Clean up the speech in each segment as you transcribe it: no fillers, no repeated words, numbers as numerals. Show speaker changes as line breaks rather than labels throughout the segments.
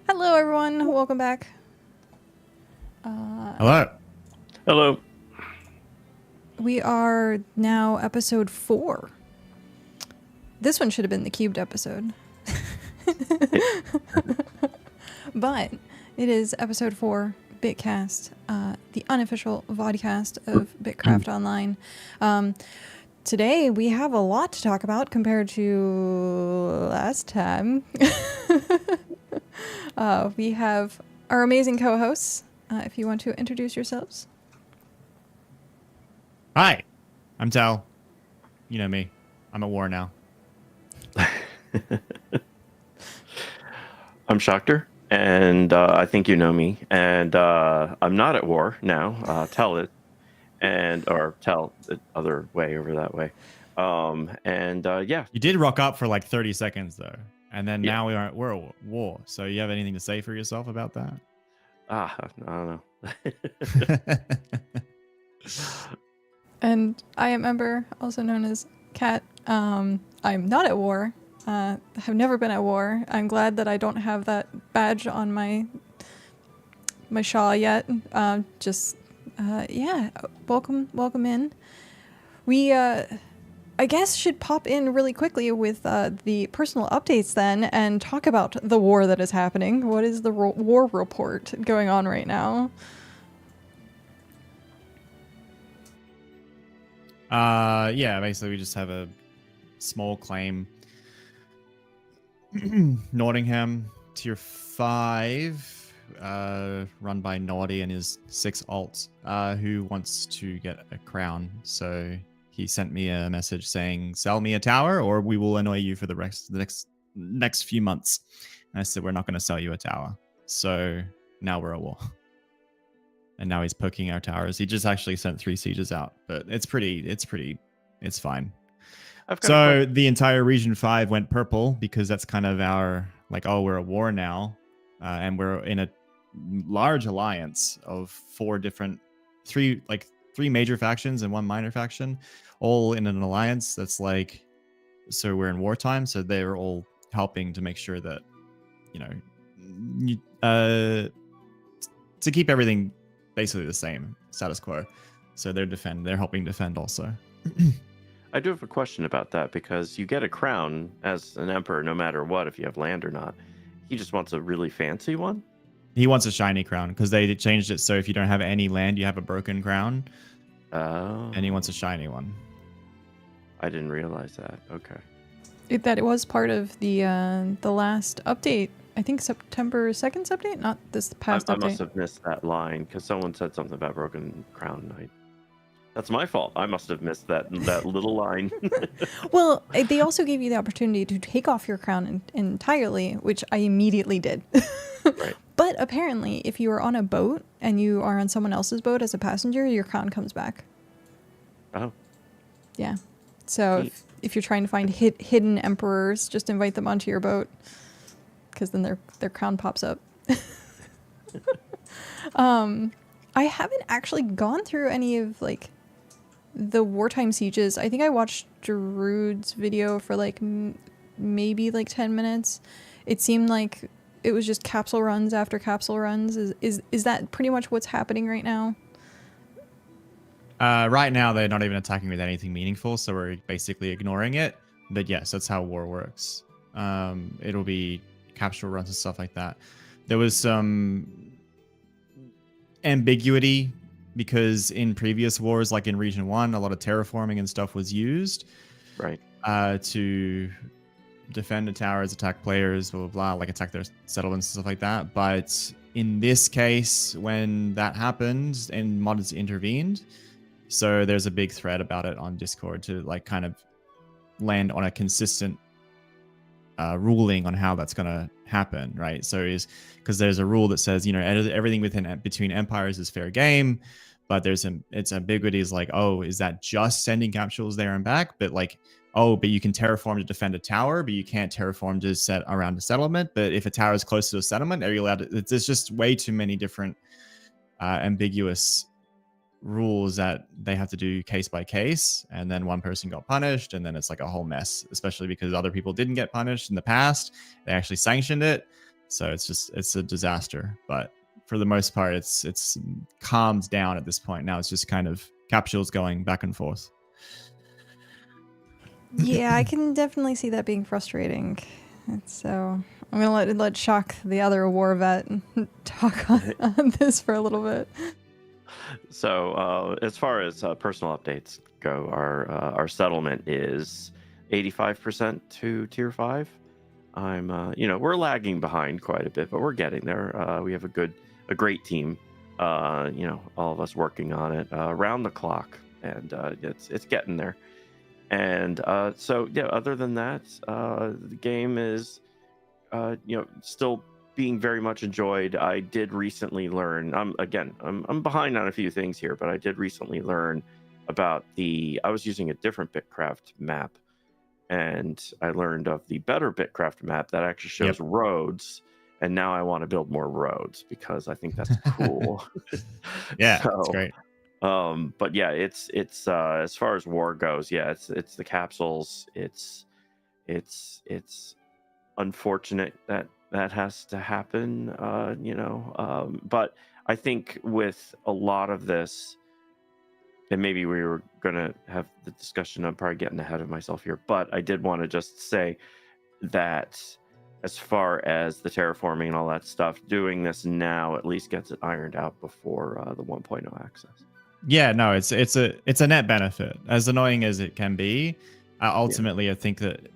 Hello, everyone. Welcome back.
Hello.
Hello.
We are now episode 4. This one should have been the cubed episode. But it is episode 4, BitCast, the unofficial Vodcast of BitCraft Online. Today we have a lot to talk about compared to last time. We have our amazing co-hosts. If you want to introduce yourselves.
Hi, I'm Tal. You know me. I'm at war now.
I'm Shocktor, and I think you know me. And I'm not at war now. Tell it, or tell the other way over that way. Yeah.
You did rock up for like 30 seconds though, and then now we're at war. So you have anything to say for yourself about that?
I don't know.
And I am Ember, also known as Kat. I'm not at war. Have never been at war. I'm glad that I don't have that badge on my shawl yet. Yeah, welcome in. We I guess should pop in really quickly with the personal updates then and talk about the war that is happening. What is the war report going on right now?
Yeah, basically we just have a small claim. Nottingham, tier 5, run by Naughty and his 6 alts, who wants to get a crown. So he sent me a message saying, sell me a tower or we will annoy you for the next few months. And I said, we're not going to sell you a tower. So now we're at war. And now he's poking our towers. He just actually sent 3 sieges out, but it's fine.
I've got a
So
question.
the entire Region 5 went purple because that's kind of our, like, oh, we're at war now. And we're in a large alliance of three major factions and one minor faction, all in an alliance that's like, so we're in wartime. So they're all helping to make sure that, to keep everything basically the same status quo. So they're helping defend also.
I do have a question about that because you get a crown as an emperor no matter what, if you have land or not. He just wants a really fancy one.
He wants a shiny crown because they changed it so if you don't have any land, you have a broken crown.
Oh.
And he wants a shiny one.
I didn't realize that. Okay.
It was part of the last update. I think September 2nd's update, not this past update.
I must have missed that line because someone said something about broken crown knight. That's my fault. I must have missed that little line.
Well, they also gave you the opportunity to take off your crown entirely, which I immediately did.
Right.
But apparently, if you are on a boat and you are on someone else's boat as a passenger, your crown comes back.
Oh.
Yeah. So if you're trying to find hidden emperors, just invite them onto your boat, because then their crown pops up. I haven't actually gone through any of like the wartime sieges. I think I watched Darude's video for like maybe like 10 minutes. It seemed like it was just capsule runs after capsule runs. Is that pretty much what's happening right now?
Right now, they're not even attacking with anything meaningful, so we're basically ignoring it. But yes, that's how war works. It'll be capsule runs and stuff like that. There was some ambiguity because in previous wars, like in Region 1, a lot of terraforming and stuff was used.
Right.
To defend the towers, attack players, blah, blah, blah, like attack their settlements and stuff like that. But in this case, when that happened and mods intervened, so there's a big thread about it on Discord to like kind of land on a consistent ruling on how that's going to happen, right? So is because there's a rule that says, everything between empires is fair game, but it's ambiguity is like, oh, is that just sending capsules there and back? But like, oh, but you can terraform to defend a tower, but you can't terraform to set around a settlement. But if a tower is close to a settlement, are you allowed to? There's just way too many different ambiguous rules that they have to do case by case, and then one person got punished, and then it's like a whole mess, especially because other people didn't get punished in the past. They actually sanctioned it, so it's a disaster. But for the most part, it's calmed down at this point. Now it's just kind of capsules going back and forth.
Yeah, I can definitely see that being frustrating. So I'm gonna let Shock, the other war vet, talk on this for a little bit.
So as far as personal updates go, our settlement is 85% to tier 5. I'm we're lagging behind quite a bit, but we're getting there. We have a great team, all of us working on it around the clock, and it's getting there. And so yeah, other than that, the game is still being very much enjoyed. I did recently learn, I'm behind on a few things here, but I did recently learn about I was using a different BitCraft map, and I learned of the better BitCraft map that actually shows roads, and now I want to build more roads because I think that's cool.
Yeah, that's great.
But yeah, it's as far as war goes, yeah, it's the capsules. It's unfortunate that has to happen, but I think with a lot of this, and maybe we were gonna have the discussion, I'm probably getting ahead of myself here, but I did want to just say that as far as the terraforming and all that stuff, doing this now at least gets it ironed out before the 1.0 access.
Yeah, no, it's a net benefit. As annoying as it can be, ultimately, I think that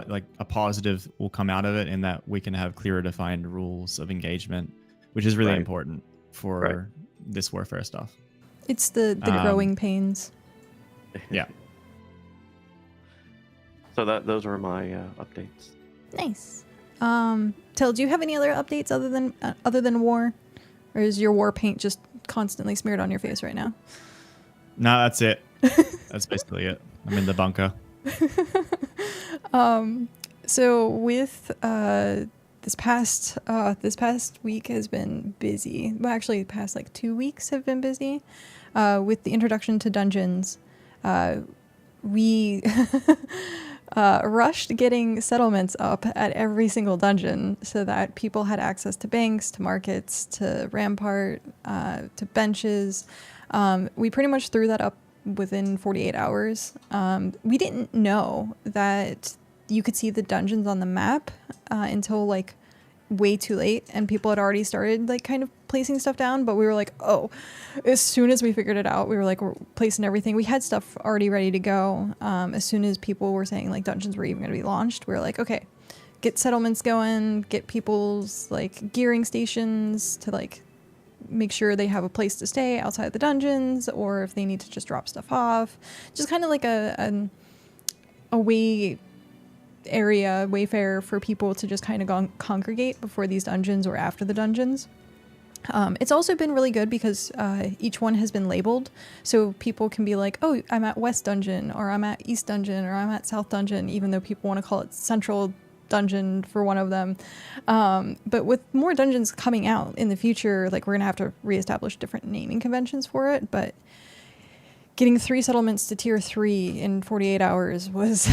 like a positive will come out of it in that we can have clearer defined rules of engagement, which is really important for this warfare stuff.
It's the growing pains.
Yeah.
So those were my updates.
Nice. Tel, do you have any other updates other than war, or is your war paint just constantly smeared on your face right now?
No, that's it. That's basically it. I'm in the bunker.
So with this past week has been busy. Well, actually, the past like 2 weeks have been busy. With the introduction to dungeons, we rushed getting settlements up at every single dungeon so that people had access to banks, to markets, to rampart, to benches. We pretty much threw that up within 48 hours. We didn't know that you could see the dungeons on the map until like way too late, and people had already started like kind of placing stuff down, but we were like, oh, as soon as we figured it out, we were like, we're placing everything. We had stuff already ready to go. As soon as people were saying like dungeons were even going to be launched, we were like, okay, get settlements going, get people's like gearing stations to like make sure they have a place to stay outside the dungeons, or if they need to just drop stuff off, just kind of like a wayfare for people to just kind of congregate before these dungeons or after the dungeons. It's also been really good because each one has been labeled, so people can be like, oh, I'm at West Dungeon, or I'm at East Dungeon, or I'm at South Dungeon, even though people want to call it Central Dungeon for one of them. But with more dungeons coming out in the future, like we're going to have to reestablish different naming conventions for it, but getting 3 settlements to tier 3 in 48 hours was...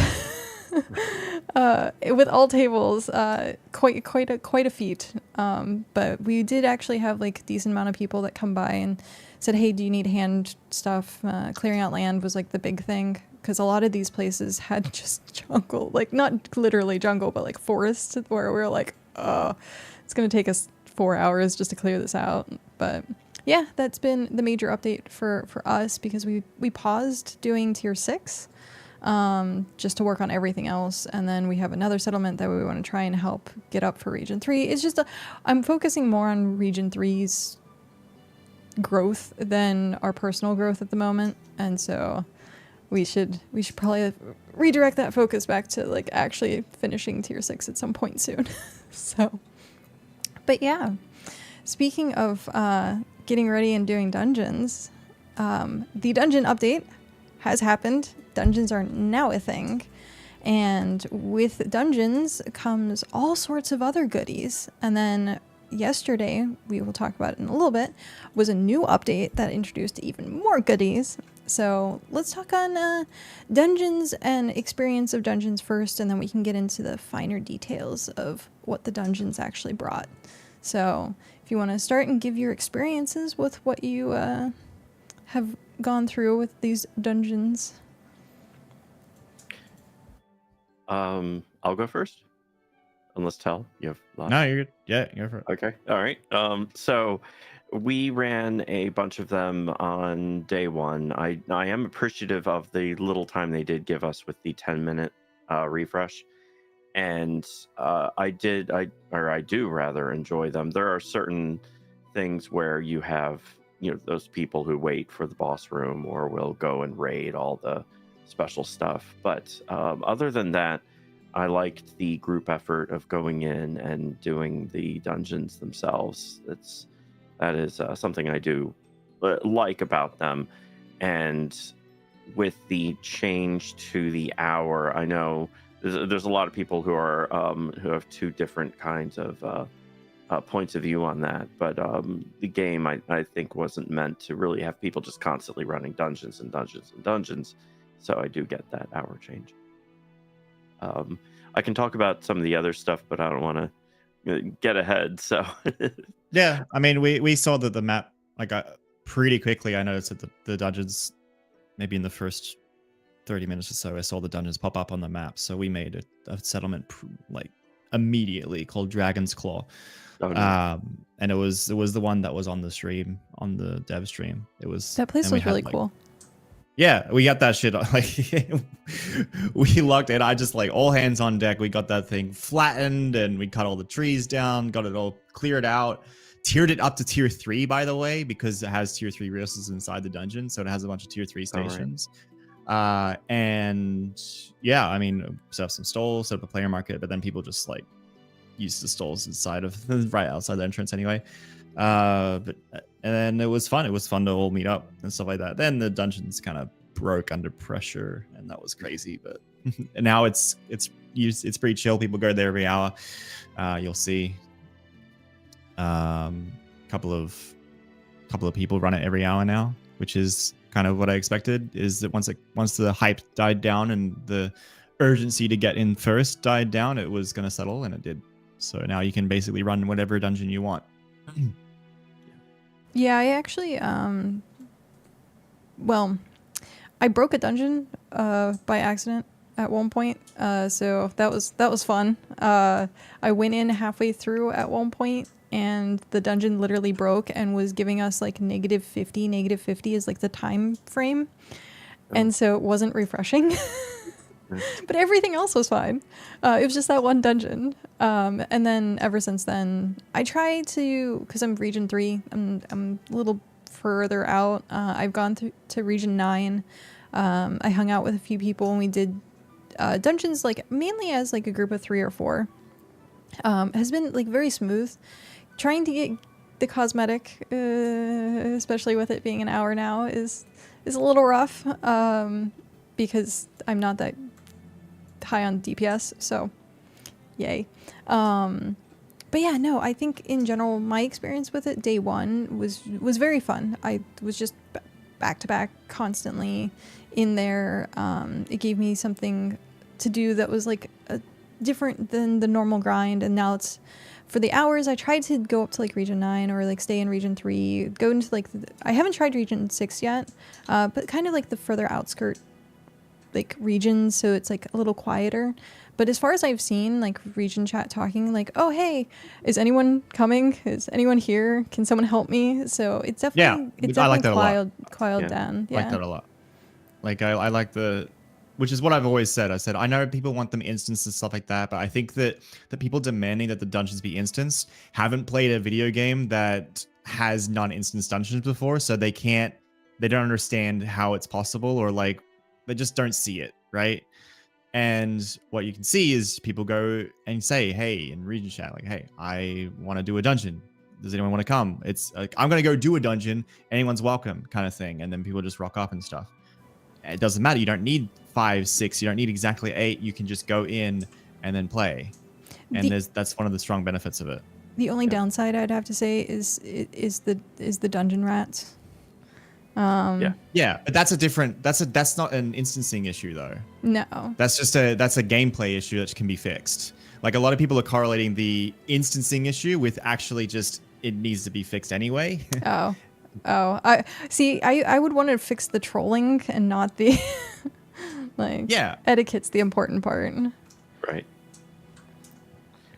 with all tables, quite a feat. But we did actually have like a decent amount of people that come by and said, hey, do you need hand stuff? Clearing out land was like the big thing, because a lot of these places had just jungle, like not literally jungle, but like forest, where we were like, oh, it's going to take us 4 hours just to clear this out. But yeah, that's been the major update for us, because we paused doing tier 6 just to work on everything else, and then we have another settlement that we want to try and help get up for region 3. It's just I'm focusing more on region 3's growth than our personal growth at the moment, and so we should probably redirect that focus back to like actually finishing tier 6 at some point soon. So, but yeah, speaking of getting ready and doing dungeons, the dungeon update has happened. Dungeons are now a thing, and with dungeons comes all sorts of other goodies. And then yesterday, we will talk about it in a little bit, was a new update that introduced even more goodies. So let's talk on dungeons and experience of dungeons first, and then we can get into the finer details of what the dungeons actually brought. So if you want to start and give your experiences with what you have gone through with these dungeons.
I'll go first. Unless Tel, you have lots.
No, you're good. Yeah, go for it.
Okay. All right. So we ran a bunch of them on day 1. I am appreciative of the little time they did give us with the 10-minute refresh. And I do rather enjoy them. There are certain things where you have, those people who wait for the boss room or will go and raid all the special stuff. But other than that, I liked the group effort of going in and doing the dungeons themselves. That is something I do like about them. And with the change to the hour, I know there's a lot of people who are who have 2 different kinds of points of view on that. But the game, I think, wasn't meant to really have people just constantly running dungeons and dungeons and dungeons. So I do get that hour change. I can talk about some of the other stuff, but I don't want to get ahead. So
yeah, I mean, we saw that the map like pretty quickly. I noticed that the dungeons, maybe in the first 30 minutes or so, I saw the dungeons pop up on the map. So we made a settlement like immediately called Dragon's Claw. Oh, no. And it was the one that was on the stream, on the dev stream.
That place was really cool.
Yeah, we got that shit. Like, we locked it. I just like all hands on deck. We got that thing flattened, and we cut all the trees down, got it all cleared out, tiered it up to tier 3, by the way, because it has tier 3 resources inside the dungeon. So it has a bunch of tier 3 stations. Right. And yeah, I mean, set up some stalls, set up a player market, but then people just like use the stalls inside of right outside the entrance anyway. But and then it was fun. It was fun to all meet up and stuff like that. Then the dungeons kind of broke under pressure, and that was crazy. But Now it's pretty chill. People go there every hour. You'll see couple of people run it every hour now, which is kind of what I expected. Is that once the hype died down and the urgency to get in first died down, it was going to settle, and it did. So now you can basically run whatever dungeon you want.
Yeah, I actually I broke a dungeon by accident at one point, so that was fun. I went in halfway through at one point, and the dungeon literally broke and was giving us like -50. -50 is like the time frame, and so it wasn't refreshing. But everything else was fine. It was just that one dungeon. And then ever since then, I try to, because I'm region 3, I'm a little further out. I've gone to region 9. I hung out with a few people and we did dungeons like mainly as like a group of 3 or 4. Has been like very smooth. Trying to get the cosmetic, especially with it being an hour now, is a little rough. Because I'm not that high on DPS, so yay. But yeah, no, I think in general my experience with it day 1 was very fun. I was just back to back constantly in there. It gave me something to do that was like different than the normal grind, and now it's for the hours. I tried to go up to like region 9 or like stay in region 3, go into like I haven't tried region 6 yet, but kind of like the further outskirt like regions, so it's like a little quieter. But as far as I've seen, like region chat talking like, oh hey, is anyone coming, is anyone here, can someone help me? So it's definitely
I like that
quieted down.
I like that a lot. Like I like which is what I've always said. I said I know people want them instanced and stuff like that, but I think that the people demanding that the dungeons be instanced haven't played a video game that has non-instance dungeons before, so they don't understand how it's possible, or like they just don't see it, right? And what you can see is people go and say, hey, in region chat, like, hey, I want to do a dungeon. Does anyone want to come? It's like, I'm going to go do a dungeon. Anyone's welcome kind of thing. And then people just rock up and stuff. It doesn't matter. You don't need 5, 6. You don't need exactly 8. You can just go in and then play. And that's one of the strong benefits of it.
The only downside I'd have to say is the dungeon rats.
Yeah, but that's not an instancing issue though.
No.
That's a gameplay issue that can be fixed. Like a lot of people are correlating the instancing issue with actually just it needs to be fixed anyway.
Oh. I would want to fix the trolling and not the like etiquette's the important part.
Right.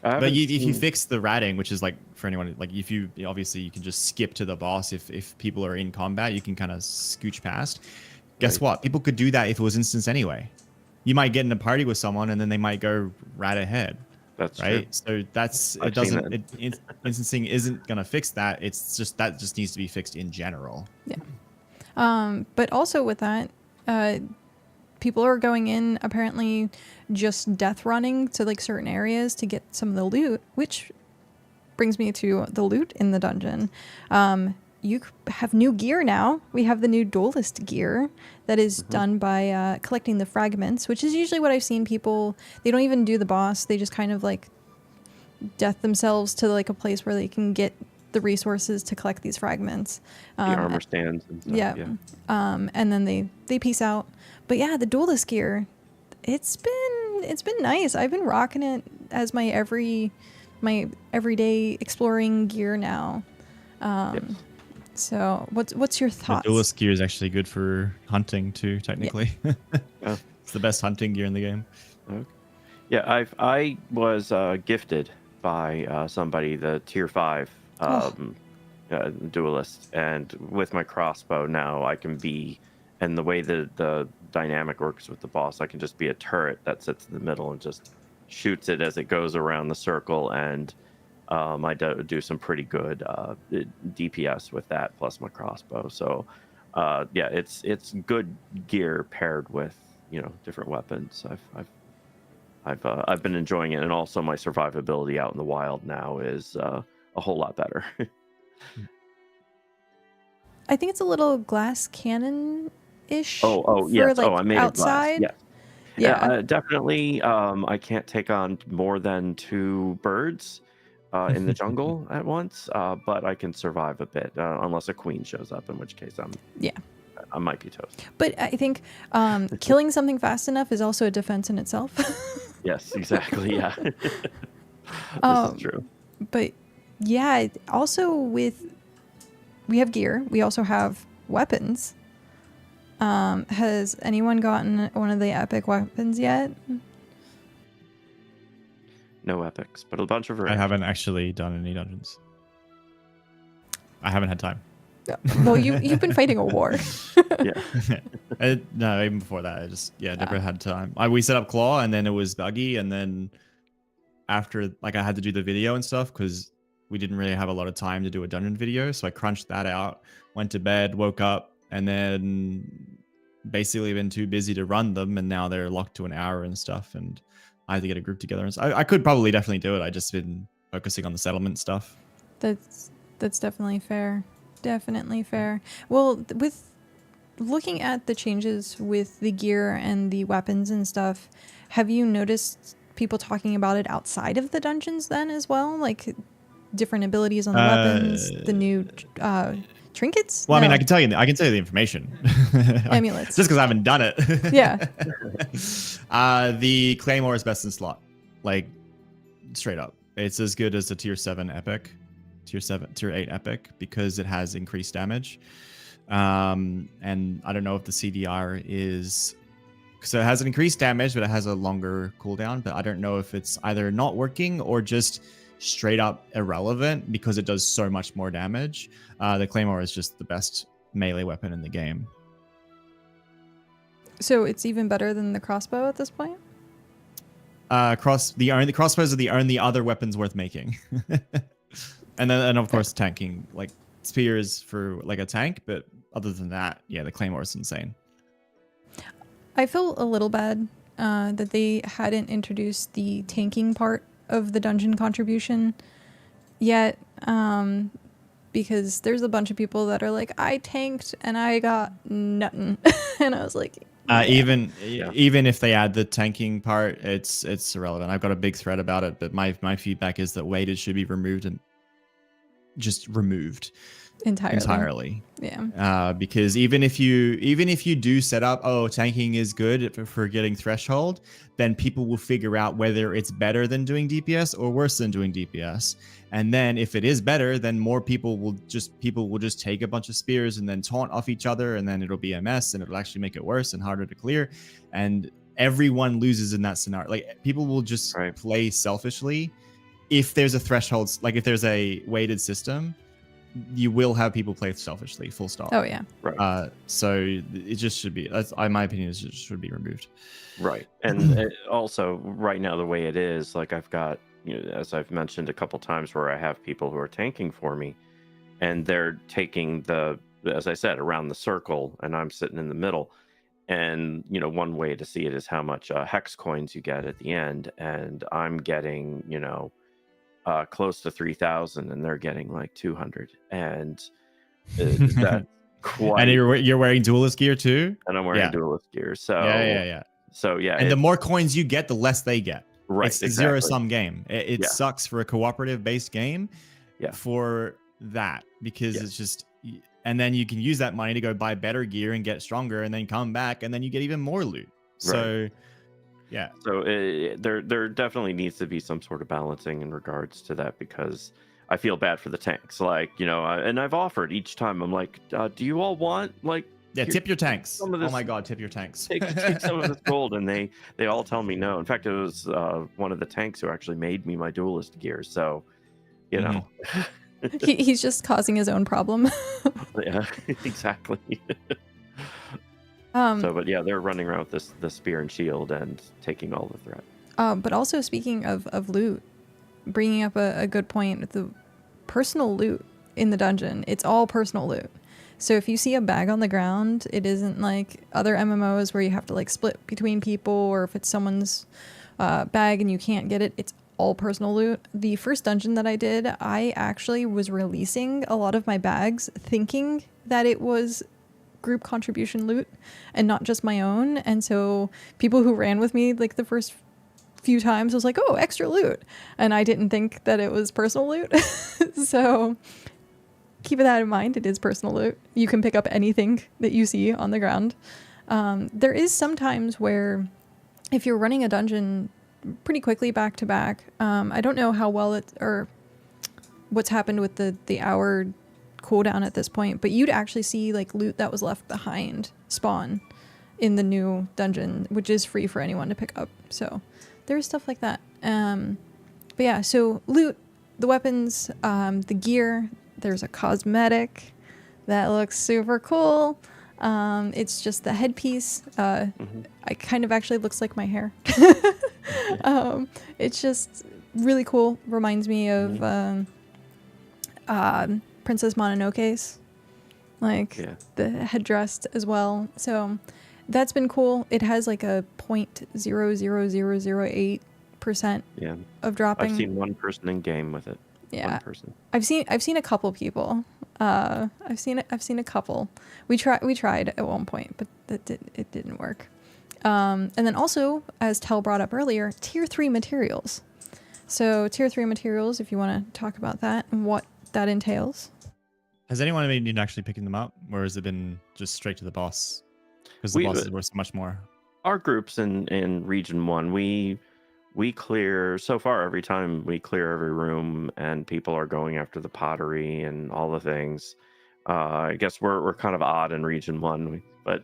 But if you fix the ratting, which is like for anyone, like if you obviously you can just skip to the boss if people are in combat, you can kind of scooch past. Guess what? People could do that if it was instance anyway. You might get in a party with someone and then they might go right ahead.
That's
right.
True.
So instancing isn't gonna fix that. It's just that just needs to be fixed in general.
Yeah. But also with that, people are going in apparently just death running to like certain areas to get some of the loot, which brings me to the loot in the dungeon. You have new gear now. We have the new duelist gear that is done by collecting the fragments, which is usually what I've seen people. They don't even do the boss. They just kind of like death themselves to like a place where they can get the resources to collect these fragments.
The armor stands and stuff.
Yeah. And then they peace out. But yeah, the duelist gear, it's been nice. I've been rocking it as my everyday exploring gear now. So what's your thoughts?
The duelist gear is actually good for hunting too, technically. Yeah. It's the best hunting gear in the game.
Okay. Yeah, I was gifted by somebody the tier 5 duelist, and with my crossbow now I can be, and the way the dynamic works with the boss, I can just be a turret that sits in the middle and just shoots it as it goes around the circle, and I do some pretty good DPS with that plus my crossbow. So yeah, it's good gear paired with different weapons. I've been enjoying it, and also my survivability out in the wild now is a whole lot better.
I think it's a little glass cannon-ish.
Oh yes.
Like
I made
outside.
it glass.
Yeah.
Definitely. I can't take on more than 2 birds in the jungle at once, but I can survive a bit unless a queen shows up, in which case
Yeah.
I might be toast.
But I think killing something fast enough is also a defense in itself.
Yes, exactly. Yeah, this is true.
But yeah, also we have gear. We also have weapons. Has anyone gotten one of the epic weapons yet?
No epics, but a bunch of
I
rare.
haven't actually done any dungeons. I haven't had time.
Well, you've been fighting a war.
Yeah.
No, even before that, I just never had time. We set up Claw, and then it was buggy, and then after I had to do the video and stuff because we didn't really have a lot of time to do a dungeon video, so I crunched that out, went to bed, woke up, and then basically been too busy to run them, and now they're locked to an hour and stuff, and I had to get a group together. And so I could probably definitely do it. I just been focusing on the settlement stuff.
That's definitely fair. Definitely fair. Well, with looking at the changes with the gear and the weapons and stuff, have you noticed people talking about it outside of the dungeons then as well? Like different abilities on the weapons, the new trinkets?
Well, I mean, I can tell you the information.
Amulets.
Just because I haven't done it.
Yeah.
The Claymore is best in slot. Like, straight up. It's as good as the tier 7 epic, tier 8 epic, because it has increased damage. And I don't know if the CDR is... So it has an increased damage, but it has a longer cooldown. But I don't know if it's either not working or just straight up irrelevant because it does so much more damage. The Claymore is just the best melee weapon in the game.
So it's even better than the crossbow at this point?
The crossbows are the only other weapons worth making. and of course tanking, like spears for like a tank, but other than that, yeah, the Claymore is insane.
I feel a little bad that they hadn't introduced the tanking part of the dungeon contribution yet, because there's a bunch of people that are like, I tanked and I got nothing. And I was like, yeah.
Even if they add the tanking part, it's irrelevant. I've got a big thread about it, but my feedback is that weighted should be removed and just removed entirely.
Yeah.
Because even if you do set up, tanking is good for getting threshold, then people will figure out whether it's better than doing DPS or worse than doing DPS. And then if it is better, then more people will just take a bunch of spears and then taunt off each other, and then it'll be a mess, and it'll actually make it worse and harder to clear. And everyone loses in that scenario. Like, people will just play selfishly. If there's a threshold, like if there's a weighted system, you will have people play selfishly, full stop.
Oh yeah.
Right.
So it just should be, that's my opinion, is it should be removed.
Right. And also right now, the way it is, like I've got, as I've mentioned a couple times, where I have people who are tanking for me, and they're taking as I said, around the circle, and I'm sitting in the middle. And, one way to see it is how much hex coins you get at the end. And I'm getting, close to 3,000, and they're getting like 200. And that's quite...
And you're wearing duelist gear too?
And I'm wearing duelist gear. So
yeah.
So yeah.
And the more coins you get, the less they get.
Right.
It's a zero-sum game. It sucks for a cooperative-based game for that, because it's just... And then you can use that money to go buy better gear and get stronger, and then come back, and then you get even more loot. So...
Right.
Yeah.
So there definitely needs to be some sort of balancing in regards to that, because I feel bad for the tanks. Like, and I've offered each time. I'm like, do you all want
tip your tanks?
Some of this,
oh my God, tip your tanks.
take some of this gold, and they all tell me no. In fact, it was one of the tanks who actually made me my duelist gear. So,
he's just causing his own problem.
Yeah, exactly. But yeah, they're running around with the spear and shield and taking all the threat.
But also, speaking of loot, bringing up a good point, the personal loot in the dungeon, it's all personal loot. So if you see a bag on the ground, it isn't like other MMOs where you have to like split between people, or if it's someone's bag and you can't get it, it's all personal loot. The first dungeon that I did, I actually was releasing a lot of my bags thinking that it was group contribution loot and not just my own. And so people who ran with me like the first few times was like, oh, extra loot. And I didn't think that it was personal loot. So keep that in mind. It is personal loot. You can pick up anything that you see on the ground. There is sometimes where if you're running a dungeon pretty quickly back to back, I don't know how well it or what's happened with the hour cooldown at this point, but you'd actually see like loot that was left behind spawn in the new dungeon, which is free for anyone to pick up. So there's stuff like that. But yeah, so loot, the weapons, the gear, there's a cosmetic that looks super cool. It's just the headpiece. I kind of actually looks like my hair. It's just really cool. Reminds me of Princess Mononoke's, like the headdress as well. So that's been cool. It has like a 0.00008% of dropping.
I've seen one person in game with it.
Yeah,
one person.
I've seen a couple people. I've seen a couple. We tried at one point, but it didn't work. And then also, as Tel brought up earlier, tier 3 materials. So tier 3 materials, if you want to talk about that and what that entails.
Has anyone been actually picking them up, or has it been just straight to the boss? Because the boss is worth so much more.
Our groups in Region 1, we clear, so far every time we clear every room and people are going after the pottery and all the things. I guess we're kind of odd in Region 1, but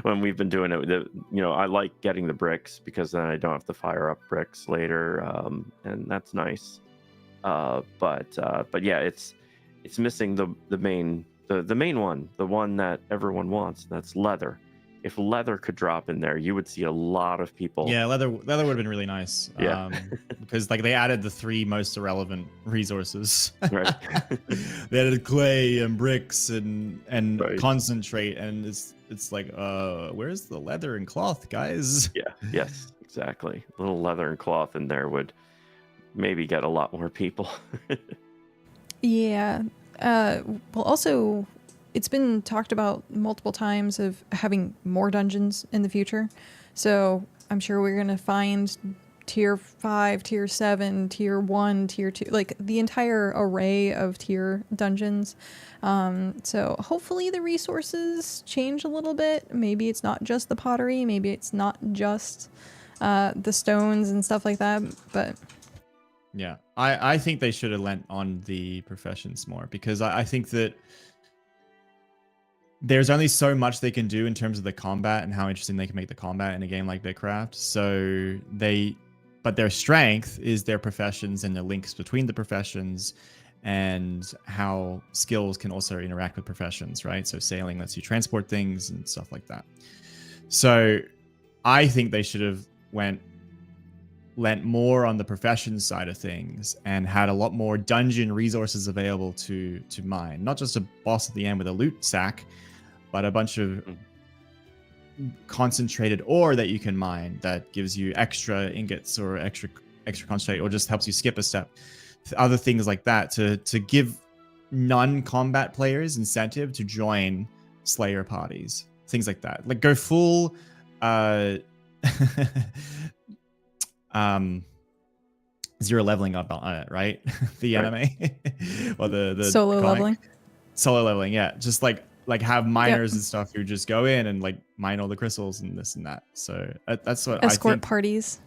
when we've been doing it, I like getting the bricks because then I don't have to fire up bricks later, and that's nice. But yeah, it's missing the main one, the one that everyone wants. That's leather. If leather could drop in there, you would see a lot of people.
Yeah, leather would have been really nice.
Yeah.
Because like they added the 3 most irrelevant resources.
Right.
They added clay and bricks and
right.
concentrate, and it's like, where's the leather and cloth, guys?
Yeah. Yes. Exactly. A little leather and cloth in there would maybe get a lot more people.
Yeah. Well, also, it's been talked about multiple times of having more dungeons in the future. So I'm sure we're going to find tier 5, tier 7, tier 1, tier 2, like the entire array of tier dungeons. So hopefully the resources change a little bit. Maybe it's not just the pottery. Maybe it's not just the stones and stuff like that. But
yeah, I think they should have lent on the professions more, because I think that there's only so much they can do in terms of the combat and how interesting they can make the combat in a game like BitCraft. So but their strength is their professions and the links between the professions and how skills can also interact with professions, right? So sailing lets you transport things and stuff like that. So I think they should have lent more on the professions side of things and had a lot more dungeon resources available to mine. Not just a boss at the end with a loot sack, but a bunch of concentrated ore that you can mine that gives you extra ingots or extra concentrate, or just helps you skip a step. Other things like that to give non-combat players incentive to join Slayer parties. Things like that. Like go full zero leveling up on it, right? The anime or the
solo
comic.
leveling.
Solo leveling, yeah. Just like have miners and stuff who just go in and like mine all the crystals and this and that. So that's what
escort
I think.
Parties.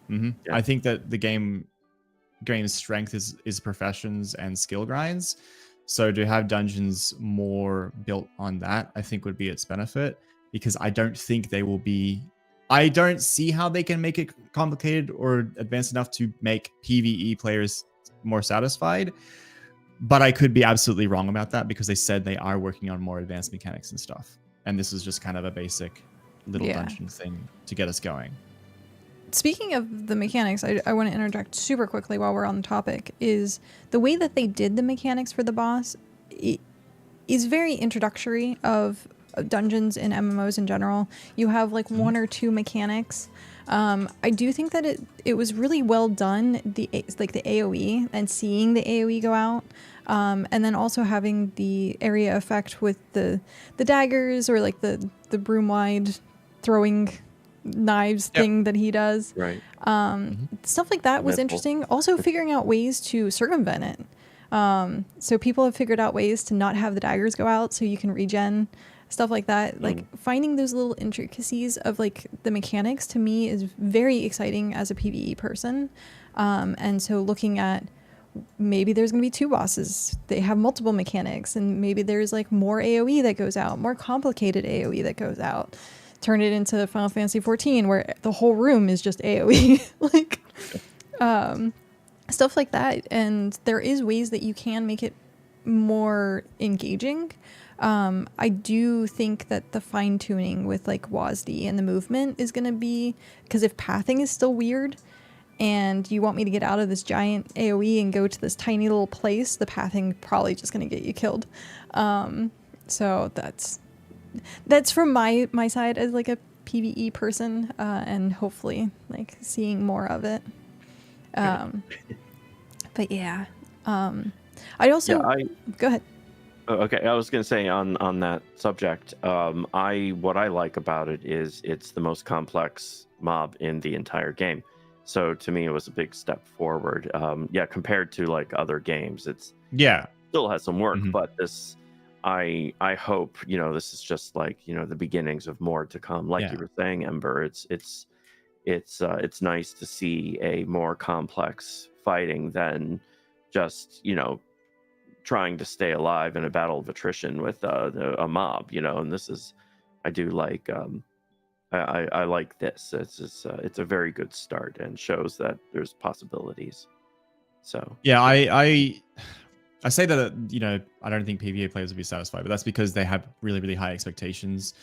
Yeah. I think that the game's strength is professions and skill grinds. So to have dungeons more built on that, I think would be its benefit, because I don't think they will be. I don't see how they can make it complicated or advanced enough to make PvE players more satisfied. But I could be absolutely wrong about that, because they said they are working on more advanced mechanics and stuff. And this is just kind of a basic little dungeon thing to get us going.
Speaking of the mechanics, I want to interject super quickly while we're on the topic, is the way that they did the mechanics for the boss is very introductory of dungeons in MMOs in general, you have like one or two mechanics. I do think that it was really well done, the AoE and seeing the AoE go out. And then also having the area effect with the daggers or like the broom wide throwing knives thing that he does.
Right.
Stuff like that was interesting. Also figuring out ways to circumvent it. So people have figured out ways to not have the daggers go out so you can regen, stuff like that. Like finding those little intricacies of like the mechanics to me is very exciting as a PvE person. And so looking at maybe there's going to be two bosses. They have multiple mechanics, and maybe there's like more AoE that goes out, more complicated AoE that goes out. Turn it into Final Fantasy 14 where the whole room is just AoE. Like stuff like that. And there is ways that you can make it more engaging. I do think that the fine tuning with like WASD and the movement is going to be, because if pathing is still weird and you want me to get out of this giant AoE and go to this tiny little place, the pathing probably just going to get you killed. So that's from my side as like a PvE person, and hopefully like seeing more of it. But yeah, I also go ahead.
Okay, I was going to say on that subject, what I like about it is it's the most complex mob in the entire game. So to me, it was a big step forward. Compared to like other games, it's still has some work, but this, I hope, this is just like, the beginnings of more to come. Like you were saying, Ember, it's nice to see a more complex fighting than just, trying to stay alive in a battle of attrition with a mob, and this is, I do like, I like this. It's a very good start and shows that there's possibilities. So
yeah, I say that I don't think PvE players will be satisfied, but that's because they have really, really high expectations.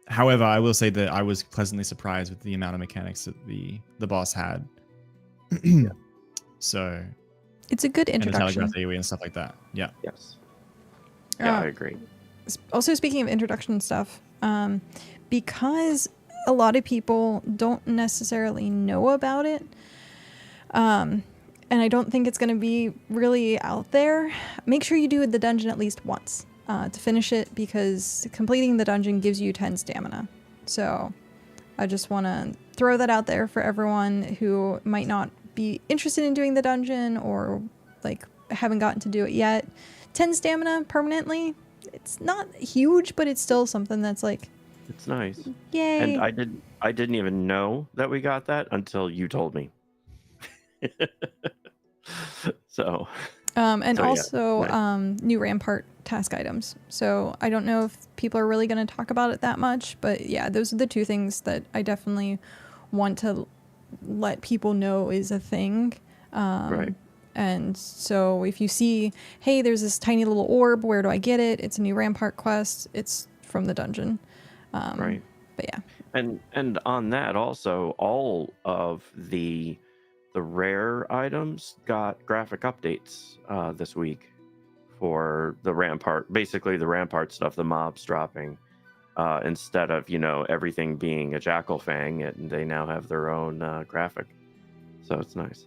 However, I will say that I was pleasantly surprised with the amount of mechanics that the boss had. So
it's a good introduction.
And the telegraph AoE and stuff like that. Yeah.
Yes. Yeah, I agree.
Also, speaking of introduction stuff, because a lot of people don't necessarily know about it, and I don't think it's going to be really out there, make sure you do the dungeon at least once to finish it, because completing the dungeon gives you 10 stamina. So I just want to throw that out there for everyone who might not be interested in doing the dungeon or like haven't gotten to do it yet. 10 stamina permanently. It's not huge, but it's still something that's like,
it's nice.
Yay.
And I didn't even know that we got that until you told me. So new Rampart task items. So I don't know if people are really going to talk about it that much, but yeah, those are the two things that I definitely want to let people know is a thing. Right.
And so if you see, hey, there's this tiny little orb, where do I get it? It's a new Rampart quest. It's from the dungeon.
Right.
But yeah.
And on that also, all of the rare items got graphic updates this week for the Rampart. Basically the Rampart stuff, the mobs dropping. Instead of, everything being a Jackal Fang, they now have their own graphic. So it's nice.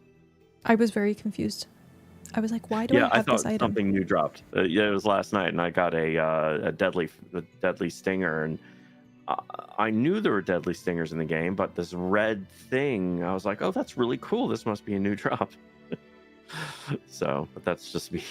I was very confused. I was like, why do I have this item?
Something new dropped. It was last night, and I got a deadly stinger, and I knew there were deadly stingers in the game, but this red thing, I was like, oh, that's really cool. This must be a new drop. So, but that's just me.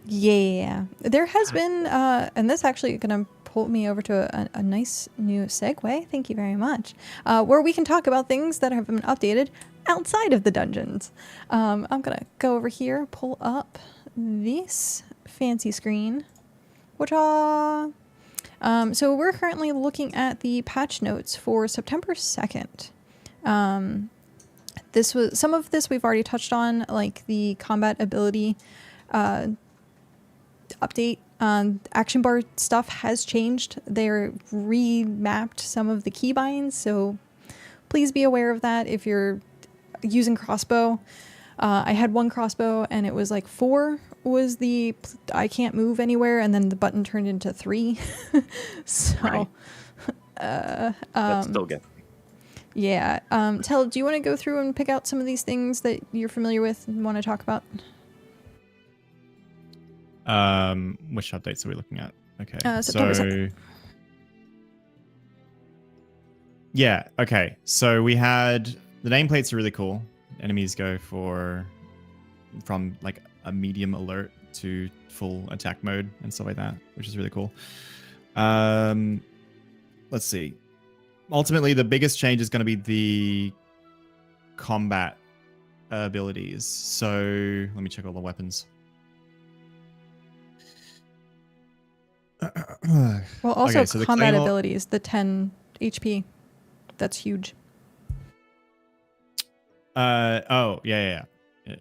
Yeah. There has been, and this actually going to pull me over to a nice new segue. Thank you very much. Where we can talk about things that have been updated outside of the dungeons. I'm going to go over here, pull up this fancy screen. So we're currently looking at the patch notes for September 2nd. Some of this we've already touched on, like the combat ability update. Action bar stuff has changed. They're remapped some of the keybinds, so please be aware of that if you're using crossbow. I had one crossbow, and it was like 4 was the I can't move anywhere, and then the button turned into 3. So,
Right. That's still good.
Yeah. Tel, do you want to go through and pick out some of these things that you're familiar with and want to talk about?
Which updates are we looking at? Okay.
September 2nd.
Yeah, okay. So we had the nameplates are really cool. Enemies go from like a medium alert to full attack mode and stuff like that, which is really cool. Let's see. Ultimately, the biggest change is going to be the combat abilities. So let me check all the weapons.
Well, also
okay, so
combat abilities, the 10 HP. That's huge.
Yeah.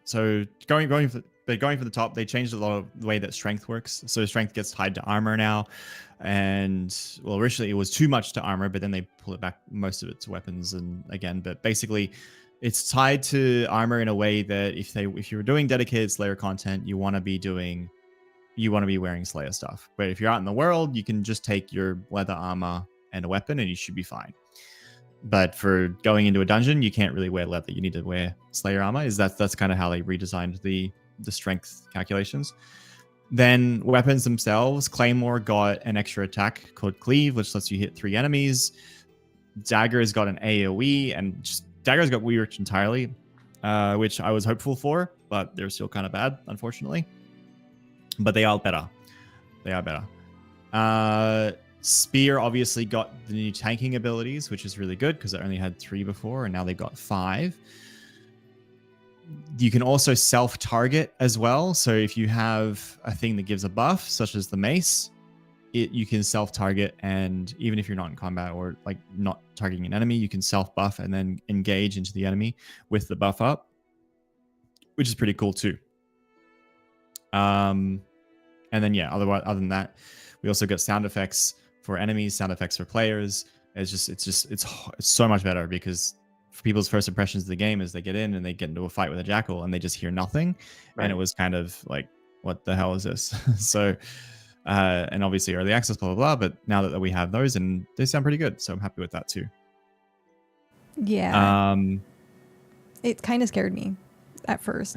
So going for the top, they changed a lot of the way that strength works. So strength gets tied to armor now, and well, originally it was too much to armor, but then they pull it back most of it to weapons. And again, but basically, it's tied to armor in a way that if you're doing dedicated Slayer content, you want to be wearing Slayer stuff. But if you're out in the world, you can just take your leather armor and a weapon, and you should be fine. But for going into a dungeon, you can't really wear leather. You need to wear Slayer armor. That's kind of how they redesigned the strength calculations. Then weapons themselves, Claymore got an extra attack called Cleave, which lets you hit 3 enemies. Dagger's got an AoE, and just Dagger's got weird entirely, which I was hopeful for, but they're still kind of bad, unfortunately. But they are better. Spear obviously got the new tanking abilities, which is really good because it only had 3 before, and now they've got 5. You can also self-target as well. So if you have a thing that gives a buff, such as the mace, you can self-target, and even if you're not in combat or like not targeting an enemy, you can self-buff and then engage into the enemy with the buff up, which is pretty cool too. And then other than that, we also got sound effects for enemies, sound effects for players. It's so much better, because for people's first impressions of the game is they get in and they get into a fight with a jackal and they just hear nothing. Right. And it was kind of like, what the hell is this? So, and obviously early access, blah, blah, blah. But now that we have those, and they sound pretty good. So I'm happy with that too.
Yeah. It kind of scared me at first,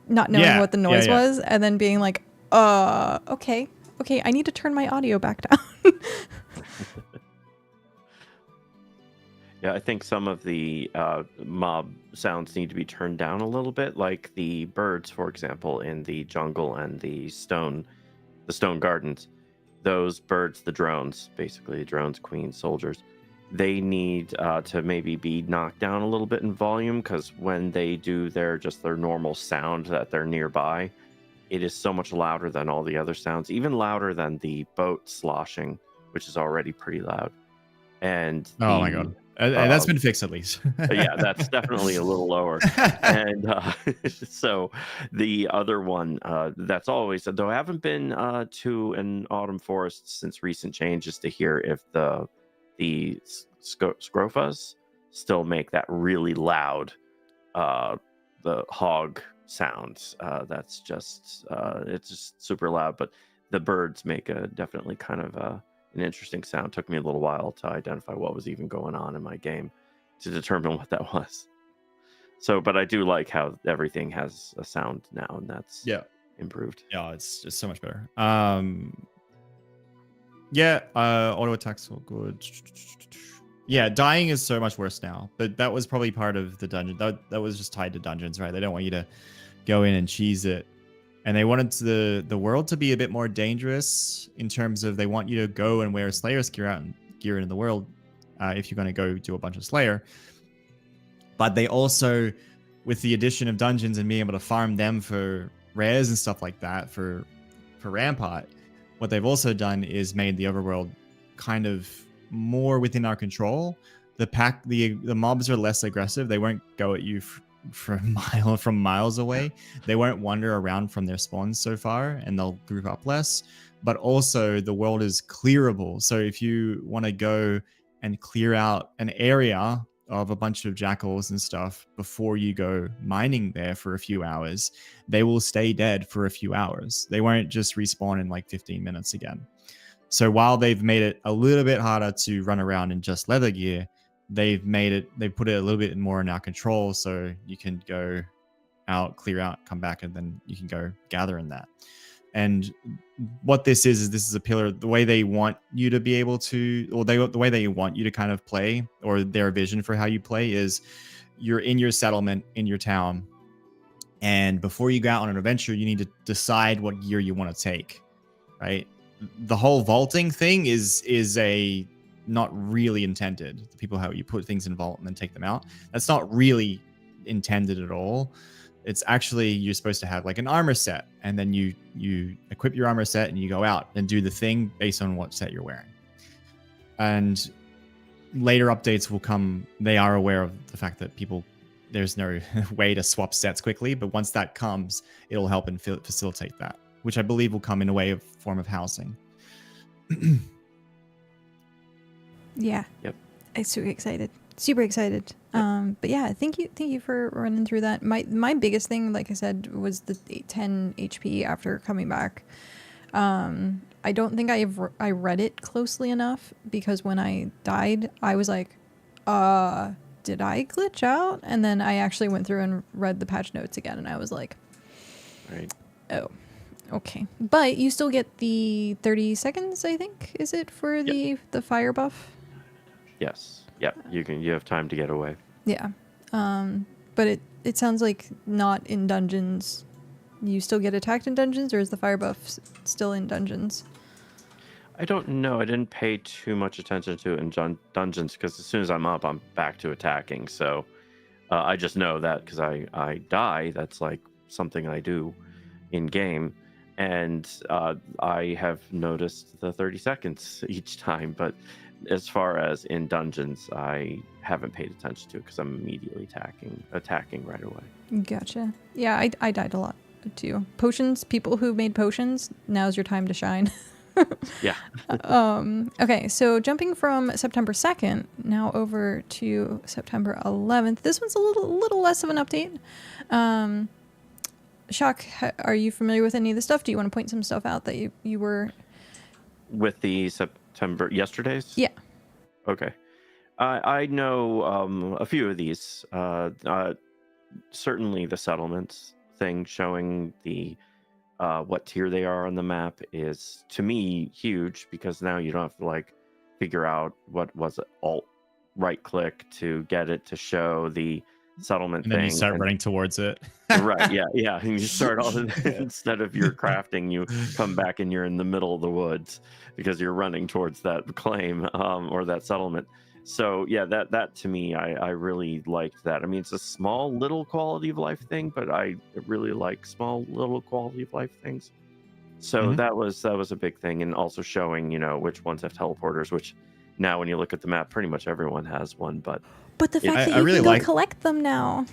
not knowing what the noise was, and then being like, okay, I need to turn my audio back down.
Yeah, I think some of the mob sounds need to be turned down a little bit, like the birds, for example, in the jungle and the stone gardens. Those birds, the drones, basically drones, queens, soldiers, they need to maybe be knocked down a little bit in volume, because when they do their normal sound that they're nearby, it is so much louder than all the other sounds, even louder than the boat sloshing, which is already pretty loud. And
oh my god, that's been fixed at least.
Yeah, that's definitely a little lower. And so the other one that's always, though I haven't been to an autumn forest since recent changes to hear if the scrofas still make that really loud the hog sounds. That's just it's just super loud, but the birds make a definitely kind of an interesting sound. Took me a little while to identify what was even going on in my game to determine what that was. So, but I do like how everything has a sound now, and that's improved.
Yeah, it's just so much better. Auto attacks all good. Yeah, dying is so much worse now, but that was probably part of the dungeon. That was just tied to dungeons, right? They don't want you to go in and cheese it. And they wanted the world to be a bit more dangerous in terms of they want you to go and wear Slayer's gear into the world if you're going to go do a bunch of Slayer. But they also, with the addition of dungeons and being able to farm them for rares and stuff like that for Rampart, what they've also done is made the overworld kind of more within our control. The mobs are less aggressive. They won't go at you from miles away. They won't wander around from their spawns so far, and they'll group up less. But also the world is clearable. So if you want to go and clear out an area of a bunch of jackals and stuff before you go mining there for a few hours, they will stay dead for a few hours. They won't just respawn in like 15 minutes again. So while they've made it a little bit harder to run around in just leather gear, they put it a little bit more in our control, so you can go out, clear out, come back, and then you can go gather in that. And what this is this is a pillar. The way they want you to be able to, or the way they want you to kind of play, or their vision for how you play, is you're in your settlement, in your town, and before you go out on an adventure, you need to decide what gear you want to take, right? The whole vaulting thing is a not really intended. The people how you put things in vault and then take them out. That's not really intended at all. It's actually, you're supposed to have like an armor set, and then you equip your armor set and you go out and do the thing based on what set you're wearing. And later updates will come. They are aware of the fact that there's no way to swap sets quickly, but once that comes, it'll help and facilitate that, which I believe will come in a way of form of housing.
Yeah.
Yep.
I'm super excited. But yeah, thank you for running through that. My biggest thing, like I said, was the 10 HP after coming back. I don't think I read it closely enough, because when I died, I was like, did I glitch out? And then I actually went through and read the patch notes again, and I was like,
right.
Oh, okay. But you still get the 30 seconds, I think, is it, for the fire buff?
Yes. Yep. You have time to get away.
Yeah. But it sounds like not in dungeons. You still get attacked in dungeons, or is the fire buff still in dungeons?
I don't know. I didn't pay too much attention to it in dungeons, because as soon as I'm up, I'm back to attacking. So I just know that because I die. That's like something I do in game. And I have noticed the 30 seconds each time. But as far as in dungeons, I haven't paid attention to it because I'm immediately attacking right away.
Gotcha. Yeah, I died a lot too. Potions, people who made potions, now's your time to shine.
Yeah.
Okay, so jumping from September 2nd now over to September 11th. This one's a little less of an update. Shock, are you familiar with any of the stuff? Do you want to point some stuff out that you were...
With the yesterday's?
Yeah.
Okay. I know a few of these. Certainly the settlements thing, showing the what tier they are on the map, is to me huge, because now you don't have to like figure out what was it, alt right click to get it to show the settlement
and
thing.
Then you start running towards it.
Right. Yeah. And you start all instead of your crafting, you come back and you're in the middle of the woods because you're running towards that claim or that settlement. So yeah, that to me, I really liked that. I mean, it's a small little quality of life thing, but I really like small little quality of life things. So that was a big thing, and also showing which ones have teleporters. Which now, when you look at the map, pretty much everyone has one. But
the fact that you
really
can go collect them now.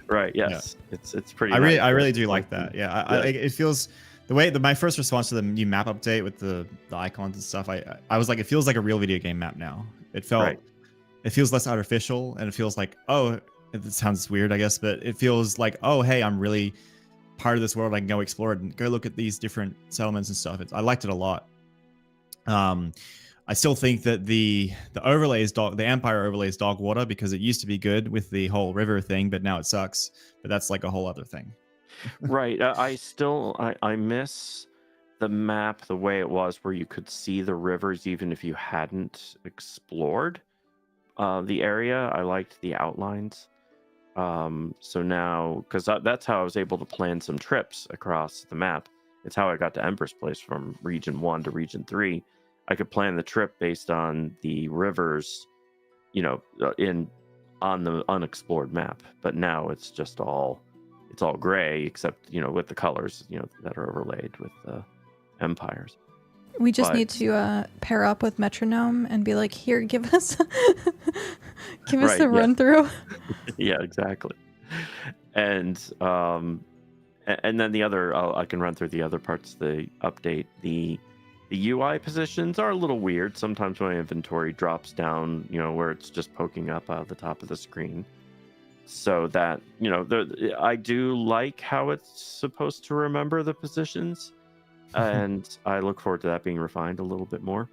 Right. Yes. Yeah. It's pretty.
I
nice.
really do like that. Yeah. It feels the way my first response to the new map update with the icons and stuff. I was like, it feels like a real video game map now. It felt. Right. It feels less artificial, and it feels like, oh, it sounds weird, I guess, but it feels like, oh, hey, I'm really part of this world. I can go explore it and go look at these different settlements and stuff. I liked it a lot. I still think that the overlay is the Empire overlay is dog water, because it used to be good with the whole river thing, but now it sucks. But that's like a whole other thing.
Right. I miss the map the way it was, where you could see the rivers even if you hadn't explored the area. I liked the outlines. So now, because that's how I was able to plan some trips across the map. It's how I got to Ember's place from region 1 to region 3. I could plan the trip based on the rivers, on the unexplored map. But now it's just it's all gray, except with the colors that are overlaid with the empires.
We just need to pair up with Metronome and be like, here, give us the run through.
Yeah, exactly. And then the other, I can run through the other parts of the update. The The UI positions are a little weird. Sometimes my inventory drops down, where it's just poking up out of the top of the screen. So that, I do like how it's supposed to remember the positions. And I look forward to that being refined a little bit more.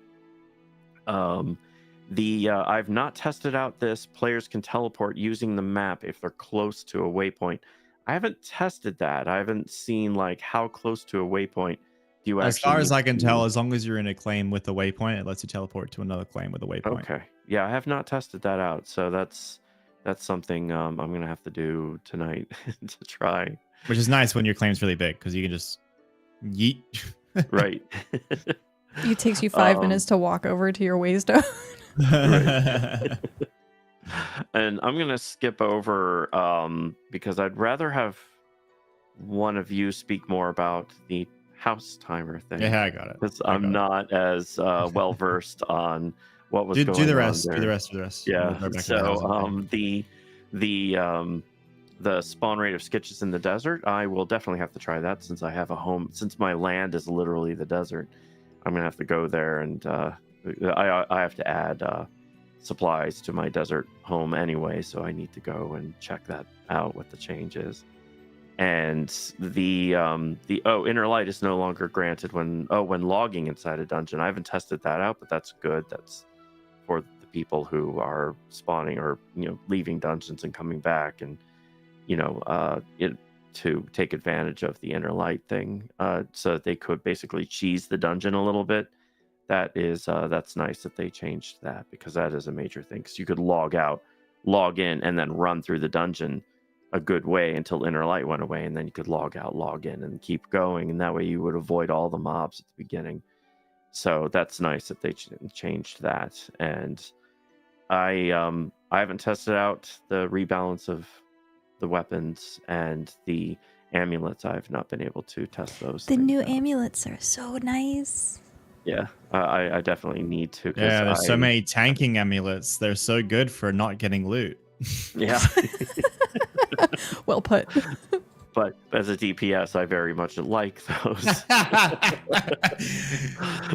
I've not tested out this. Players can teleport using the map if they're close to a waypoint. I haven't tested that. I haven't seen like how close to a waypoint do you
As
actually
far as
need
I can
to
tell,
be?
as long as you're in a claim with a waypoint, it lets you teleport to another claim with a waypoint.
Okay. Yeah, I have not tested that out. So that's something I'm gonna have to do tonight to try.
Which is nice when your claim's really big because you can just yeet.
Right.
It takes you 5 minutes to walk over to your waystone.
Right. And I'm gonna skip over because I'd rather have one of you speak more about the house timer thing.
Yeah, I got it.
Because I'm not as well versed on what was going on.
Do the rest.
There.
Do the rest. Do the rest.
Yeah.
We'll go back to the housing thing.
The spawn rate of sketches in the desert, I will definitely have to try that since I have a home. Since my land is literally the desert, I'm gonna have to go there, and I have to add supplies to my desert home anyway, so I need to go and check that out, what the change is. And the inner light is no longer granted when logging inside a dungeon. I haven't tested that out, but that's good. That's for the people who are spawning or leaving dungeons and coming back, and to take advantage of the inner light thing, so that they could basically cheese the dungeon a little bit. That's nice that they changed that, because that is a major thing. Because you could log out, log in, and then run through the dungeon a good way until inner light went away, and then you could log out, log in, and keep going, and that way you would avoid all the mobs at the beginning. So that's nice that they changed that. And I haven't tested out the rebalance of the weapons and the amulets. I've not been able to test those.
The new amulets are so nice.
Yeah, I definitely need to.
Yeah, there's so many tanking amulets. They're so good for not getting loot.
Yeah.
Well put.
But as a DPS, I very much like those.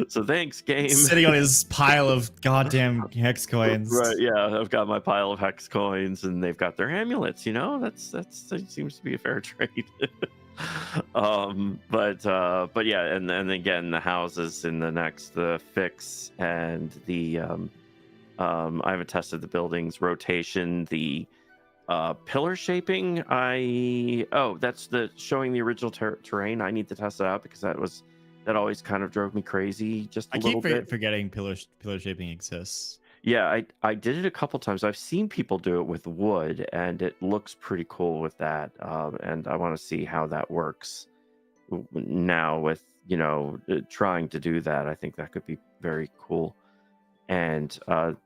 So thanks, game.
Sitting on his pile of goddamn hex coins.
Right, yeah, I've got my pile of hex coins, and they've got their amulets. That seems to be a fair trade. But yeah, and again, the houses in the fix, and the I haven't tested the buildings rotation, the pillar shaping. That's the showing the original terrain. I need to test it out, because that always kind of drove me crazy just a little bit.
I keep forgetting pillar shaping exists.
Yeah, I did it a couple times. I've seen people do it with wood, and it looks pretty cool with that. And I want to see how that works now with trying to do that. I think that could be very cool. And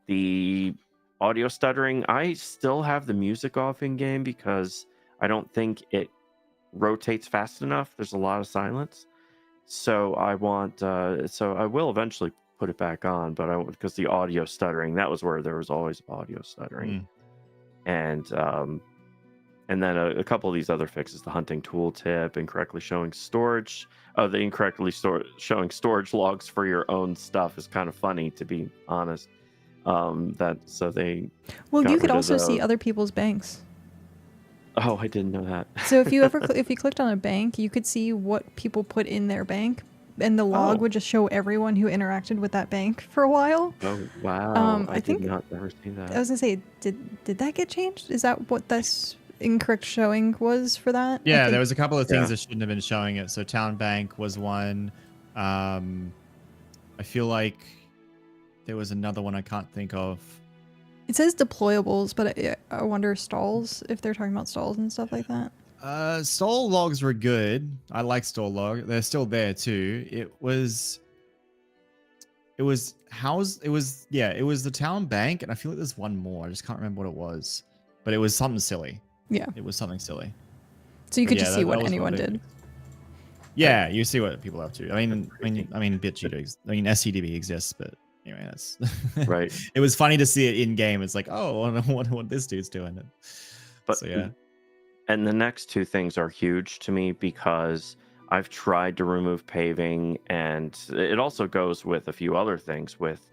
the audio stuttering, I still have the music off in game because I don't think it rotates fast enough. There's a lot of silence, so I will eventually put it back on, but because the audio stuttering, that was where there was always audio stuttering. And then a couple of these other fixes, the hunting tooltip, incorrectly showing storage. The incorrectly showing storage logs for your own stuff is kind of funny, to be honest. You
could also see other people's banks.
Oh, I didn't know that.
So if you clicked on a bank, you could see what people put in their bank, and the log would just show everyone who interacted with that bank for a while.
Oh wow! I did not ever see that.
I was gonna say, did that get changed? Is that what this incorrect showing was for that?
Yeah, there was a couple of things that shouldn't have been showing it. So Town Bank was one. I feel like there was another one I can't think of.
It says deployables, but I wonder stalls, if they're talking about stalls and stuff like that.
Stall logs were good. I like stall log. They're still there too. It was the Town Bank, and I feel like there's one more. I just can't remember what it was, but it was something silly.
Yeah,
it was something silly.
So you could just see what anyone did.
Yeah, you see what people are up to. I mean, SCDB exists, but anyway, that's
right.
It was funny to see it in game. It's like, oh, I wonder what this dude's doing.
But
so yeah.
And the next two things are huge to me, because I've tried to remove paving, and it also goes with a few other things, with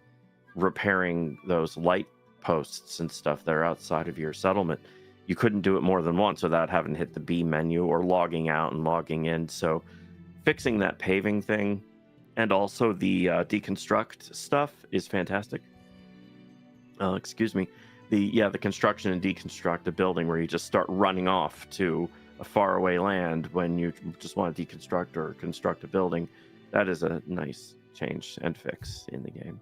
repairing those light posts and stuff that are outside of your settlement. You couldn't do it more than once without having to hit the B menu or logging out and logging in. So fixing that paving thing and also the deconstruct stuff is fantastic. Excuse me. The construction and deconstruct a building where you just start running off to a faraway land when you just want to deconstruct or construct a building. That is a nice change and fix in the game.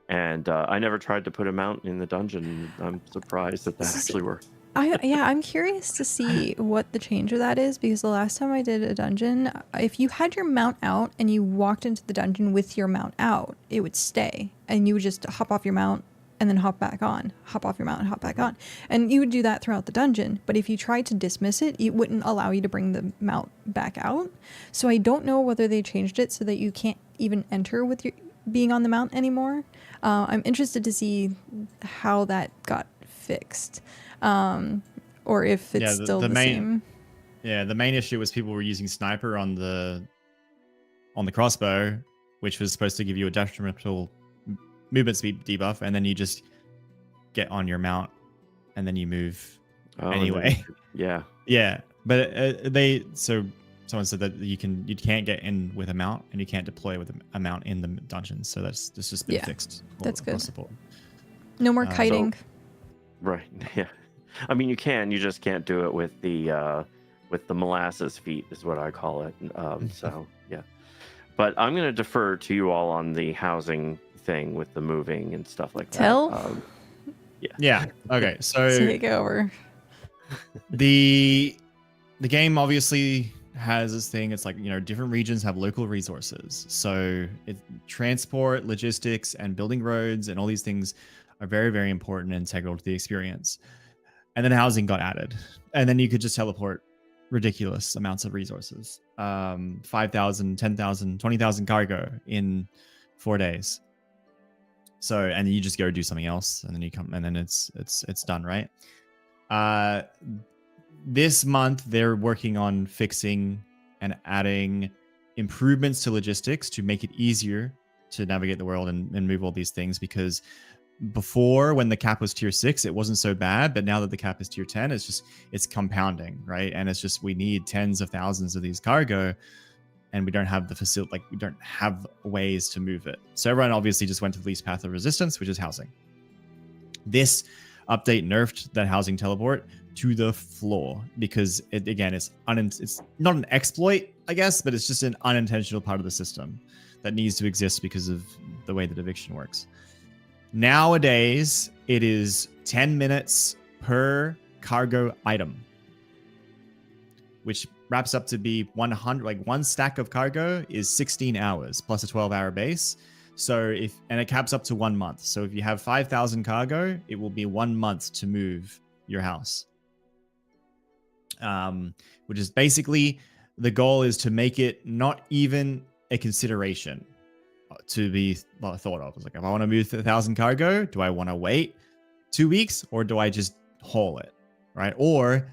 And I never tried to put a mount in the dungeon. I'm surprised that actually worked.
I'm curious to see what the change of that is, because the last time I did a dungeon, if you had your mount out and you walked into the dungeon with your mount out, it would stay, and you would just hop off your mount and then hop back on, hop off your mount and hop back on. And you would do that throughout the dungeon. But if you tried to dismiss it, it wouldn't allow you to bring the mount back out. So I don't know whether they changed it so that you can't even enter with your being on the mount anymore. I'm interested to see how that got fixed. Or if it's still the same.
Yeah, the main issue was people were using sniper on the crossbow, which was supposed to give you a detrimental movement speed debuff, and then you just get on your mount and then you move anyway. Yeah, but someone said that you can't get in with a mount and you can't deploy with a mount in the dungeon, so that's just been fixed.
That's good.
The board.
No more kiting.
Right. Yeah. I mean, you just can't do it with the molasses feet is what I call it. So yeah, but I'm going to defer to you all on the housing thing with the moving and stuff like that.
Yeah. Okay. So
take over.
The game obviously has this thing. It's like, different regions have local resources. So transport, logistics, and building roads and all these things are very, very important and integral to the experience. And then housing got added. And then you could just teleport ridiculous amounts of resources. 5,000, 10,000, 20,000 cargo in 4 days. So, and you just go do something else, and then you come, and then it's done, right? This month they're working on fixing and adding improvements to logistics to make it easier to navigate the world and move all these things, because before, when the cap was tier 6, it wasn't so bad, but now that the cap is tier 10, it's compounding, right? And it's just, we need tens of thousands of these cargo, and we don't have the facility, like we don't have ways to move it. So everyone obviously just went to the least path of resistance, which is housing. This update nerfed that housing teleport to the floor, because it's not an exploit, I guess, but it's just an unintentional part of the system that needs to exist because of the way that eviction works. Nowadays, it is 10 minutes per cargo item, which wraps up to be 100. Like, one stack of cargo is 16 hours plus a 12-hour base. So and it caps up to 1 month. So if you have 5,000 cargo, it will be 1 month to move your house. Which is basically, the goal is to make it not even a consideration to be thought of. It's like, if I want to move 1,000 cargo, do I want to wait 2 weeks, or do I just haul it, right? Or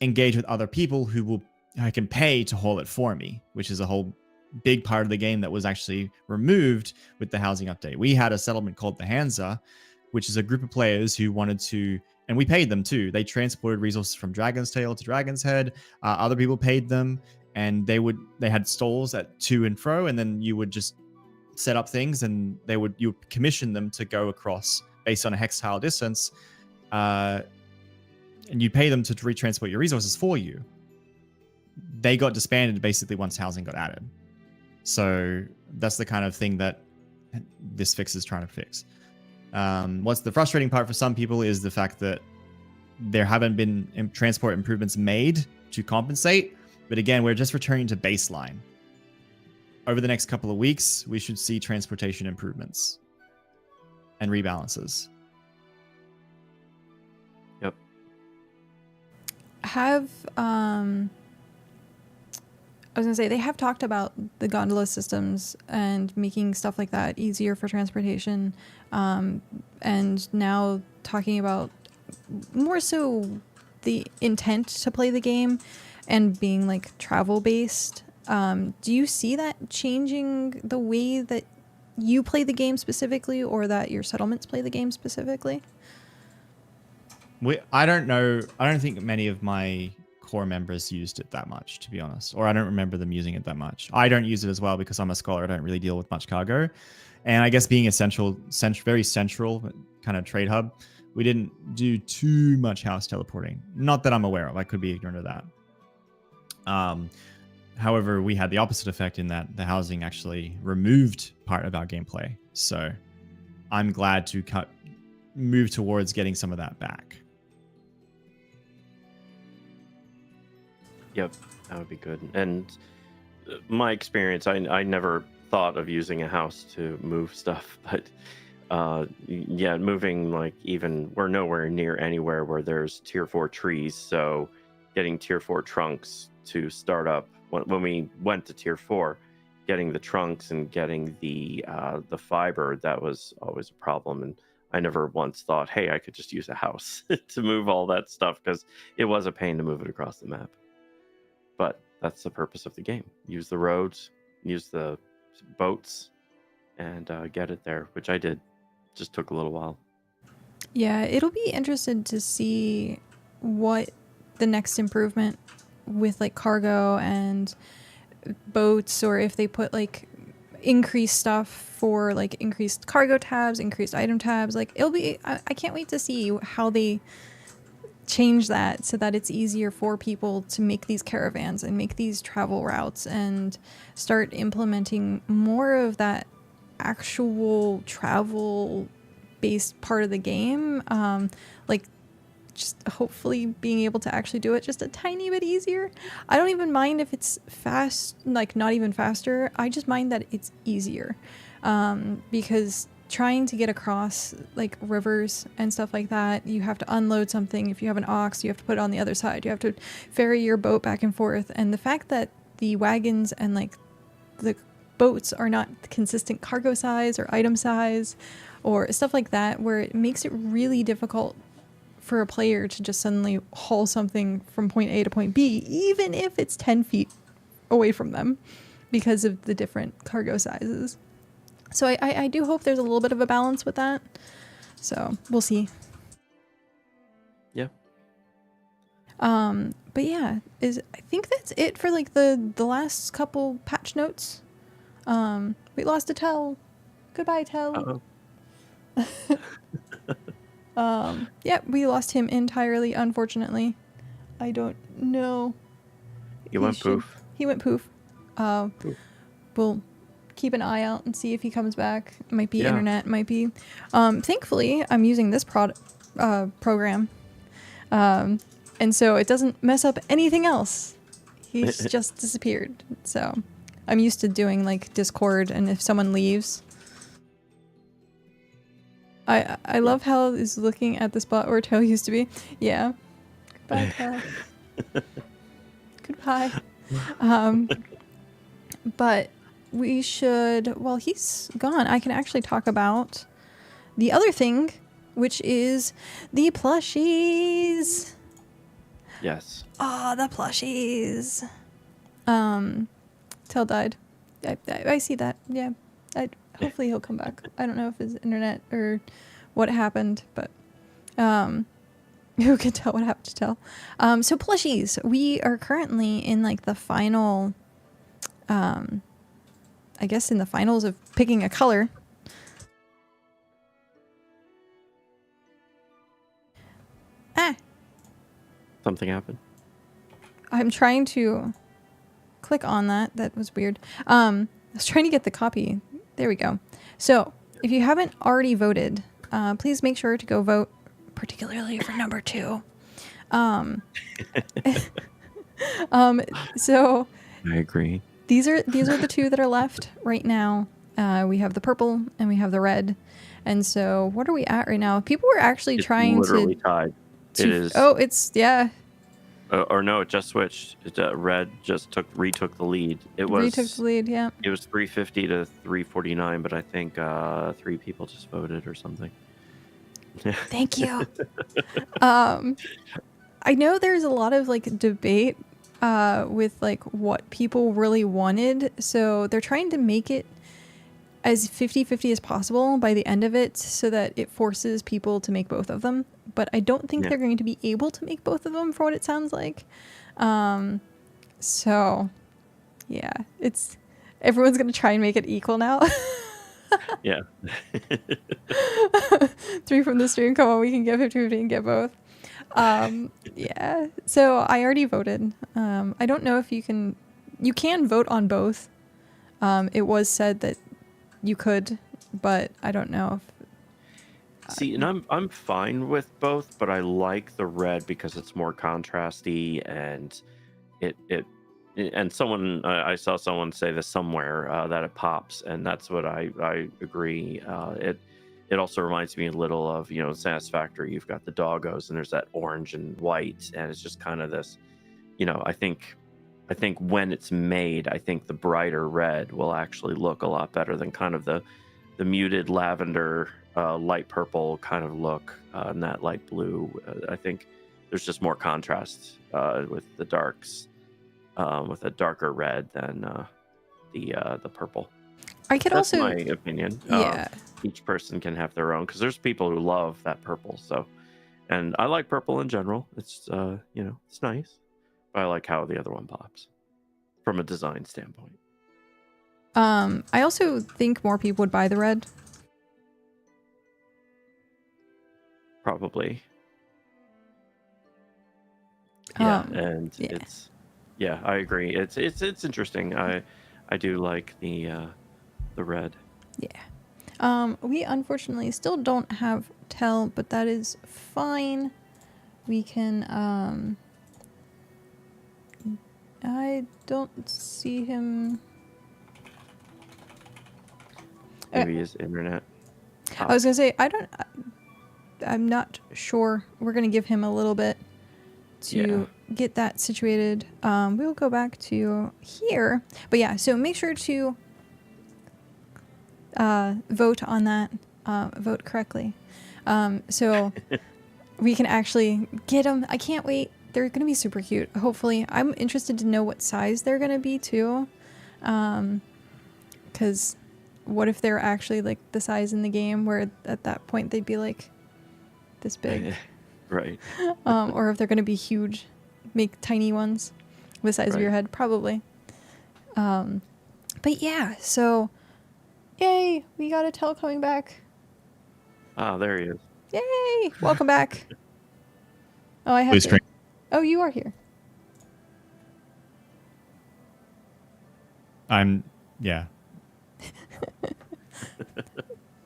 engage with other people who I can pay to haul it for me, which is a whole big part of the game that was actually removed with the housing update. We had a settlement called the Hansa, which is a group of players who wanted to, and we paid them too. They transported resources from Dragon's Tail to Dragon's Head. Other people paid them, and they had stalls at to and fro, and then you would just set up things, and you would commission them to go across based on a hex tile distance, and you pay them to retransport your resources for you. They got disbanded basically once housing got added. So that's the kind of thing that this fix is trying to fix. What's the frustrating part for some people is the fact that there haven't been transport improvements made to compensate. But again, we're just returning to baseline. Over the next couple of weeks, we should see transportation improvements and rebalances.
Yep.
I was going to say, they have talked about the gondola systems and making stuff like that easier for transportation. And now talking about more so the intent to play the game and being like travel based Do you see that changing the way that you play the game specifically, or that your settlements play the game specifically?
I don't know. I don't think many of my core members used it that much, to be honest, or I don't remember them using it that much. I don't use it as well because I'm a scholar. I don't really deal with much cargo, and I guess being a very central kind of trade hub, we didn't do too much house teleporting. Not that I'm aware of. I could be ignorant of that. However, we had the opposite effect in that the housing actually removed part of our gameplay. So I'm glad to move towards getting some of that back.
Yep, that would be good. And my experience, I never thought of using a house to move stuff, but yeah, moving, like, even we're nowhere near anywhere where there's tier 4 trees, so getting tier 4 trunks to start up when we went to tier 4, getting the trunks and getting the fiber, that was always a problem. And I never once thought, hey, I could just use a house to move all that stuff, because it was a pain to move it across the map. But that's the purpose of the game. Use the roads, use the boats, and get it there, which I did. Just took a little while.
Yeah, it'll be interesting to see what the next improvement with like cargo and boats, or if they put like increased stuff for like increased cargo tabs, increased item tabs. Like it'll be, I can't wait to see how they change that so that it's easier for people to make these caravans and make these travel routes and start implementing more of that actual travel based part of the game. Like just hopefully being able to actually do it just a tiny bit easier. I don't even mind if it's fast, like not even faster. I just mind that it's easier, because trying to get across like rivers and stuff like that, you have to unload something. If you have an ox, you have to put it on the other side. You have to ferry your boat back and forth. And the fact that the wagons and like the boats are not consistent cargo size or item size or stuff like that, where it makes it really difficult for a player to just suddenly haul something from point A to point B, even if it's 10 feet away from them, because of the different cargo sizes. So I do hope there's a little bit of a balance with that. So we'll see.
Yeah.
But yeah, I think that's it for like the last couple patch notes. We lost a Tel. Goodbye, Tel. Yeah, we lost him entirely, unfortunately. I don't know.
He went poof.
He went poof. We'll keep an eye out and see if he comes back. It might be internet, might be. Thankfully, I'm using this program. And so it doesn't mess up anything else. He's just disappeared. So I'm used to doing like Discord, and if someone leaves, I love how he's looking at the spot where Toe used to be. Yeah. Goodbye, Toe. Goodbye. But we should, while he's gone, I can actually talk about the other thing, which is the plushies.
Yes.
Oh, the plushies. Tel died. I see that. Yeah. Hopefully he'll come back. I don't know if his internet or what happened, but who can tell what happened to Tel? So plushies. We are currently in like the final, I guess in the finals of picking a color.
Something happened.
I'm trying to click on that. That was weird. I was trying to get the copy. There we go. So if you haven't already voted, please make sure to go vote, particularly for number 2. So
I agree.
These are the 2 that are left right now. We have the purple and we have the red. And so what are we at right now? People were actually trying
literally tied. It is.
Oh, it's, yeah.
Or no, it just switched. Red just retook the lead.
Retook the lead, yeah.
It was 350 to 349, but I think 3 people just voted or something.
Thank you. I know there's a lot of like debate with like what people really wanted. So they're trying to make it as 50-50 as possible by the end of it so that it forces people to make both of them. But I don't think they're going to be able to make both of them for what it sounds like. So yeah, everyone's going to try and make it equal now.
Yeah.
3 from the stream. Come on, we can get 50-50 and get both. Yeah. So I already voted. I don't know if you can vote on both. It was said that you could, but I don't know if
See, and I'm fine with both, but I like the red because it's more contrasty, and and someone I saw someone say this somewhere that it pops, and that's what I agree. It also reminds me a little of Satisfactory. You've got the doggos, and there's that orange and white, and it's just kind of this. I think when it's made, I think the brighter red will actually look a lot better than kind of the muted lavender, light purple kind of look, and that light blue. I think there's just more contrast with the darks, with a darker red than the purple.
That's
also my opinion.
Yeah.
Each person can have their own, because there's people who love that purple. So, and I like purple in general. It's it's nice. I like how the other one pops from a design standpoint.
I also think more people would buy the red.
Probably. Yeah, I agree. It's interesting. I do like the red.
Yeah. We unfortunately still don't have Tel, but that is fine. We can I don't see him.
Maybe his internet.
I was gonna say I'm not sure. We're gonna give him a little bit to get that situated. We'll go back to here, but yeah. So make sure to vote on that. Vote correctly, so we can actually get them. I can't wait. They're gonna be super cute. Hopefully, I'm interested to know what size they're gonna be too, because what if they're actually like the size in the game where at that point they'd be like this big,
right?
Or if they're gonna be huge, make tiny ones the size of your head, probably. But yeah, so yay, we got a Tel coming back.
Ah, there he is.
Yay, welcome back. Oh, I have to. Oh, you are here.
Yeah.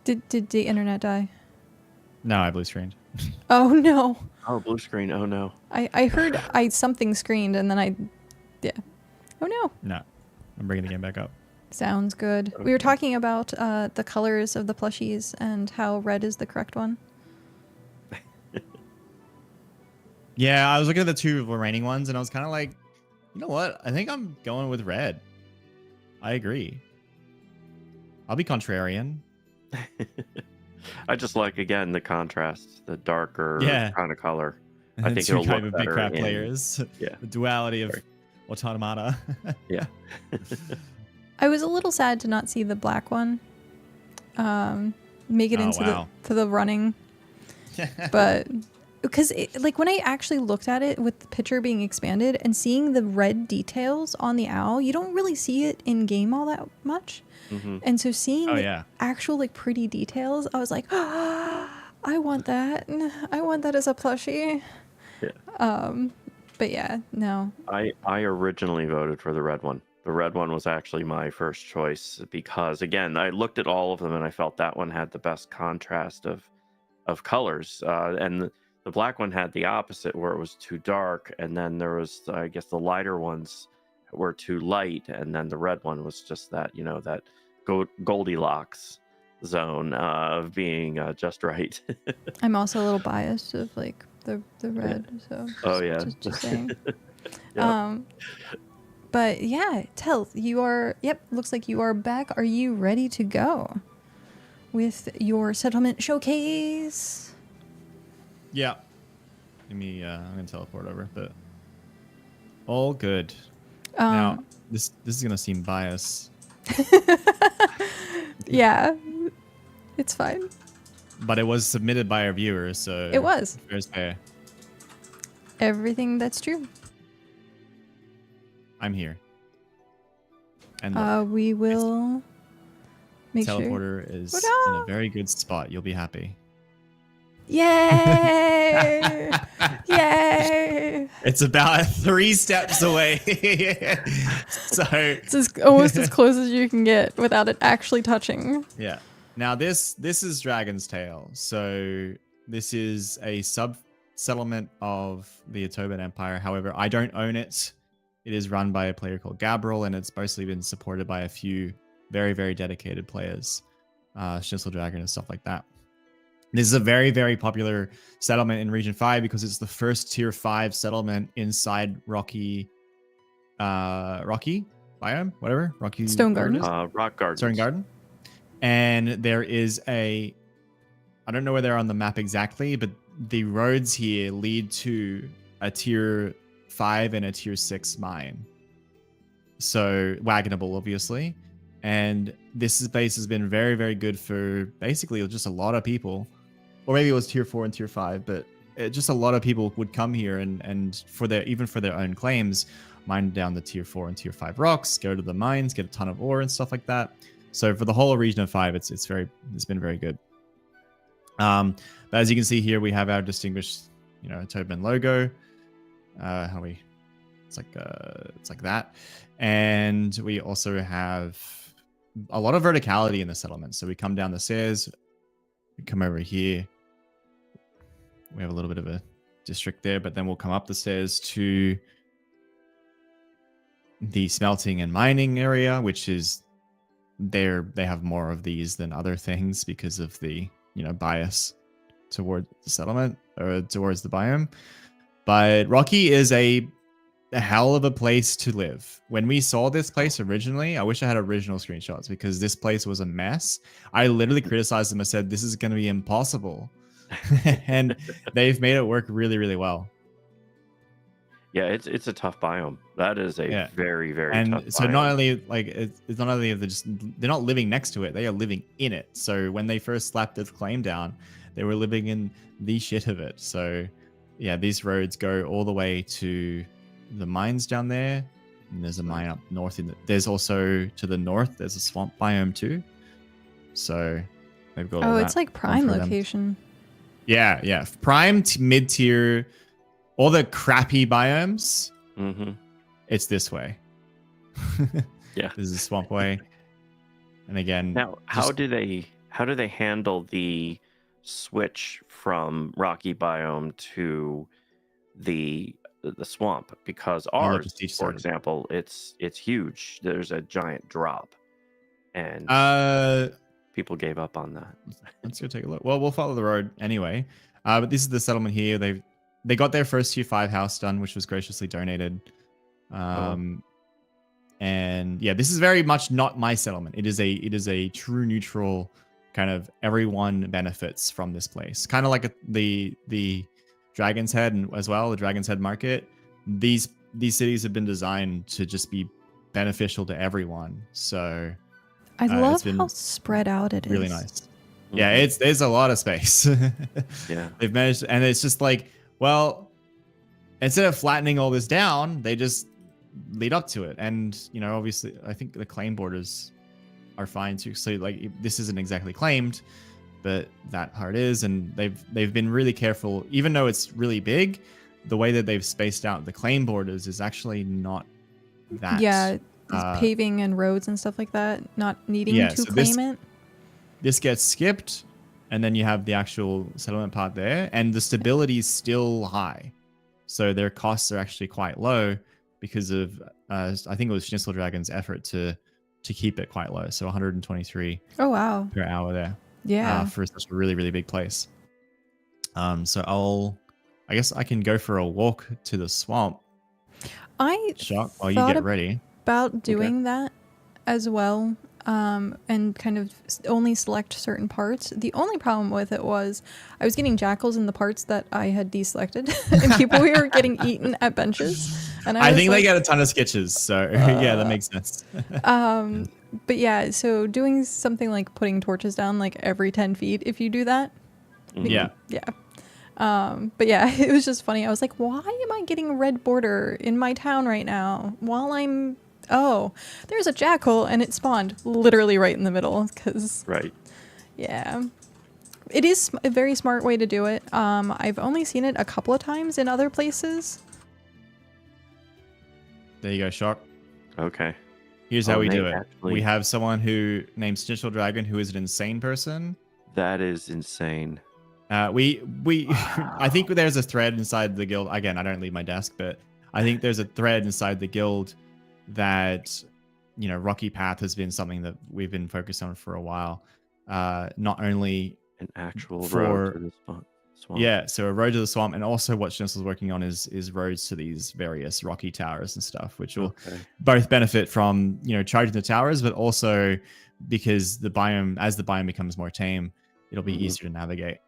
Did the internet die?
No, I blue screened.
Oh no.
Oh, blue screen. Oh no.
I heard something screened and then Oh no.
No, I'm bringing the game back up.
Sounds good. Okay. We were talking about the colors of the plushies and how red is the correct one.
Yeah, I was looking at the 2 remaining ones and I was kind of like, you know what? I think I'm going with red. I agree. I'll be contrarian.
I just like, again, the contrast, the darker kind of color.
And
I think it'll look better
BitCraft players.
Yeah.
The duality of automata.
Yeah.
I was a little sad to not see the black one make it into the running. But because like when I actually looked at it with the picture being expanded and seeing the red details on the owl, you don't really see it in game all that much. Mm-hmm. And so seeing actual like pretty details, I was like, oh, I want that. I want that as a plushie. Yeah. But yeah, no.
I originally voted for the red one. The red one was actually my first choice because, again, I looked at all of them and I felt that one had the best contrast of colors. And the black one had the opposite, where it was too dark. And then there was, I guess, the lighter ones were too light. And then the red one was just that, that Goldilocks zone of being just right.
I'm also a little biased of like the red. So just saying. Yep. But yeah, Tel, you are, looks like you are back. Are you ready to go with your settlement showcase?
Yeah. Give me, I'm going to teleport over, but All good. Now, this is gonna seem biased.
Yeah, it's fine.
But it was submitted by our viewers, so
It was.
fair's fair.
Everything that's true.
I'm here. And look,
We will make sure.
teleporter is in a very good spot. You'll be happy.
Yay! Yay!
It's about 3 steps away. So
It's almost as close as you can get without it actually touching.
yeah. Now this is Dragon's Tail. So this is a sub-settlement of the Ottoman Empire. However, I don't own it. It is run by a player called Gabriel, and it's mostly been supported by a few very, very dedicated players. Schnitzel Dragon and stuff like that. This is a very, very popular settlement in Region 5 because it's the first Tier 5 settlement inside Rocky biome, whatever. Rocky
Stone Garden.
Rock Garden.
Stone Garden. And there is I don't know where they're on the map exactly, but the roads here lead to a Tier 5 and a Tier 6 mine. So wagonable, obviously. And this base has been very, very good for basically just a lot of people. Or maybe it was Tier 4 and Tier 5, but just a lot of people would come here and for their own claims, mine down the Tier 4 and Tier 5 rocks, go to the mines, get a ton of ore and stuff like that. So for the whole region of 5, it's been very good. But as you can see here, we have our distinguished, Tobin logo. It's like that. And we also have a lot of verticality in the settlement. So we come down the stairs, we come over here. We have a little bit of a district there, but then we'll come up the stairs to the smelting and mining area, which is they have more of these than other things because of the bias toward the settlement or towards the biome. But Rocky is a hell of a place to live. When we saw this place originally, I wish I had original screenshots because this place was a mess. I literally criticized them and said, this is going to be impossible. And they've made it work really, really well.
Yeah, it's a tough biome. That is a very, very tough biome.
So not only it's not only they're not living next to it, they are living in it. So when they first slapped this claim down, they were living in the shit of it. So yeah, these roads go all the way to the mines down there, and there's a mine up north. There's also to the north, there's a swamp biome too. So they've got.
Oh, it's like prime location.
Yeah. Prime mid-tier, all the crappy biomes.
Mm-hmm.
It's this way.
Yeah,
this is a swamp way. And again,
now how do they handle the switch from rocky biome to the swamp? Because ours, for example, it's huge. There's a giant drop, and people gave up on that.
Let's go take a look. Well, we'll follow the road anyway. But this is the settlement here. They got their first Tier 5 house done, which was graciously donated. And yeah, this is very much not my settlement. It is a true neutral kind of everyone benefits from this place. Kind of like the Dragon's Head and as well, the Dragon's Head market. These cities have been designed to just be beneficial to everyone. So
I love how spread out it is.
Really nice. Mm-hmm. Yeah, there's a lot of space.
Yeah.
They've managed, and it's just like, well, instead of flattening all this down, they just lead up to it. And, obviously, I think the claim borders are fine too. So like this isn't exactly claimed, but that part is, and they've been really careful, even though it's really big. The way that they've spaced out the claim borders is actually not that.
Yeah, paving and roads and stuff like that, not needing to claim it.
This gets skipped, and then you have the actual settlement part there, and the stability is still high. So their costs are actually quite low because of, I think it was Schnitzel Dragon's effort to keep it quite low. So 123 per hour there.
Yeah.
For such a really, really big place. So I guess I can go for a walk to the swamp. Shock while you get ready.
About doing that as well, and kind of only select certain parts. The only problem with it was I was getting jackals in the parts that I had deselected, and people were getting eaten at benches. And
I
was
think
like,
they get a ton of sketches, so yeah, that makes sense.
but yeah, so doing something like putting torches down like every 10 feet, if you do that.
Yeah.
Yeah. But yeah, it was just funny. I was like, why am I getting a red border in my town right now while I'm, oh, there's a jackal and it spawned literally right in the middle because,
Right.
yeah. It is a very smart way to do it. I've only seen it a couple of times in other places.
There you go, Shock.
Okay.
Here's how we do
Nate,
it.
actually,
We have someone who named Snitchel Dragon, who is an insane person.
that is insane.
We I think there's a thread inside the guild. Again, I don't leave my desk, but I think there's a thread inside the guild that, you know, Rocky Path has been something that we've been focused on for a while. Not only
An actual
for
road to the swamp.
yeah, so a road to the swamp, and also what Schnitzel's working on is roads to these various rocky towers and stuff, which will both benefit from, you know, charging the towers, but also because the biome, as the biome becomes more tame, it'll be easier to navigate.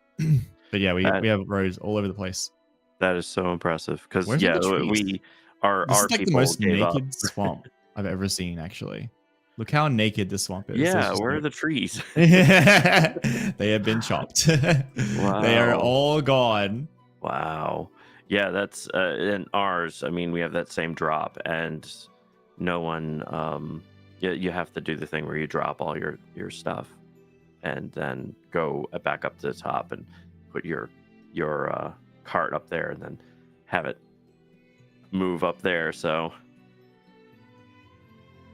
But yeah, we have roads all over the place.
That is so impressive because
Where's all the trees?
we our
This is like the
people
most
gave up.
naked swamp I've ever seen, actually. Look how naked this swamp is.
Yeah, where are the trees?
They have been chopped.
Wow.
They are all gone.
Wow. Yeah, that's in ours. I mean, we have that same drop, and no one. You have to do the thing where you drop all your stuff, and then go back up to the top and put your cart up there, and then have it move up there. So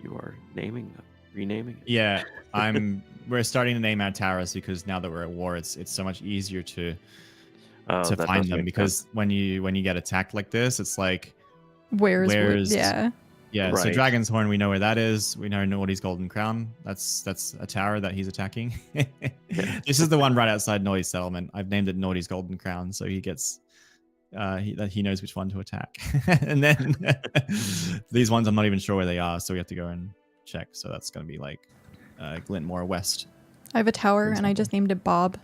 you are renaming it.
Yeah, we're starting to name our towers because now that we're at war, it's so much easier to find them, because when you get attacked like this, it's like where's
yeah.
Yeah,
right.
So Dragon's Horn, we know where that is. We know Naughty's Golden Crown. That's a tower that he's attacking. This is the one right outside Naughty's settlement. I've named it Naughty's Golden Crown, so he gets he knows which one to attack. And then these ones I'm not even sure where they are, so we have to go and check. So that's going to be like Glintmore West.
I have a tower and I just named it Bob.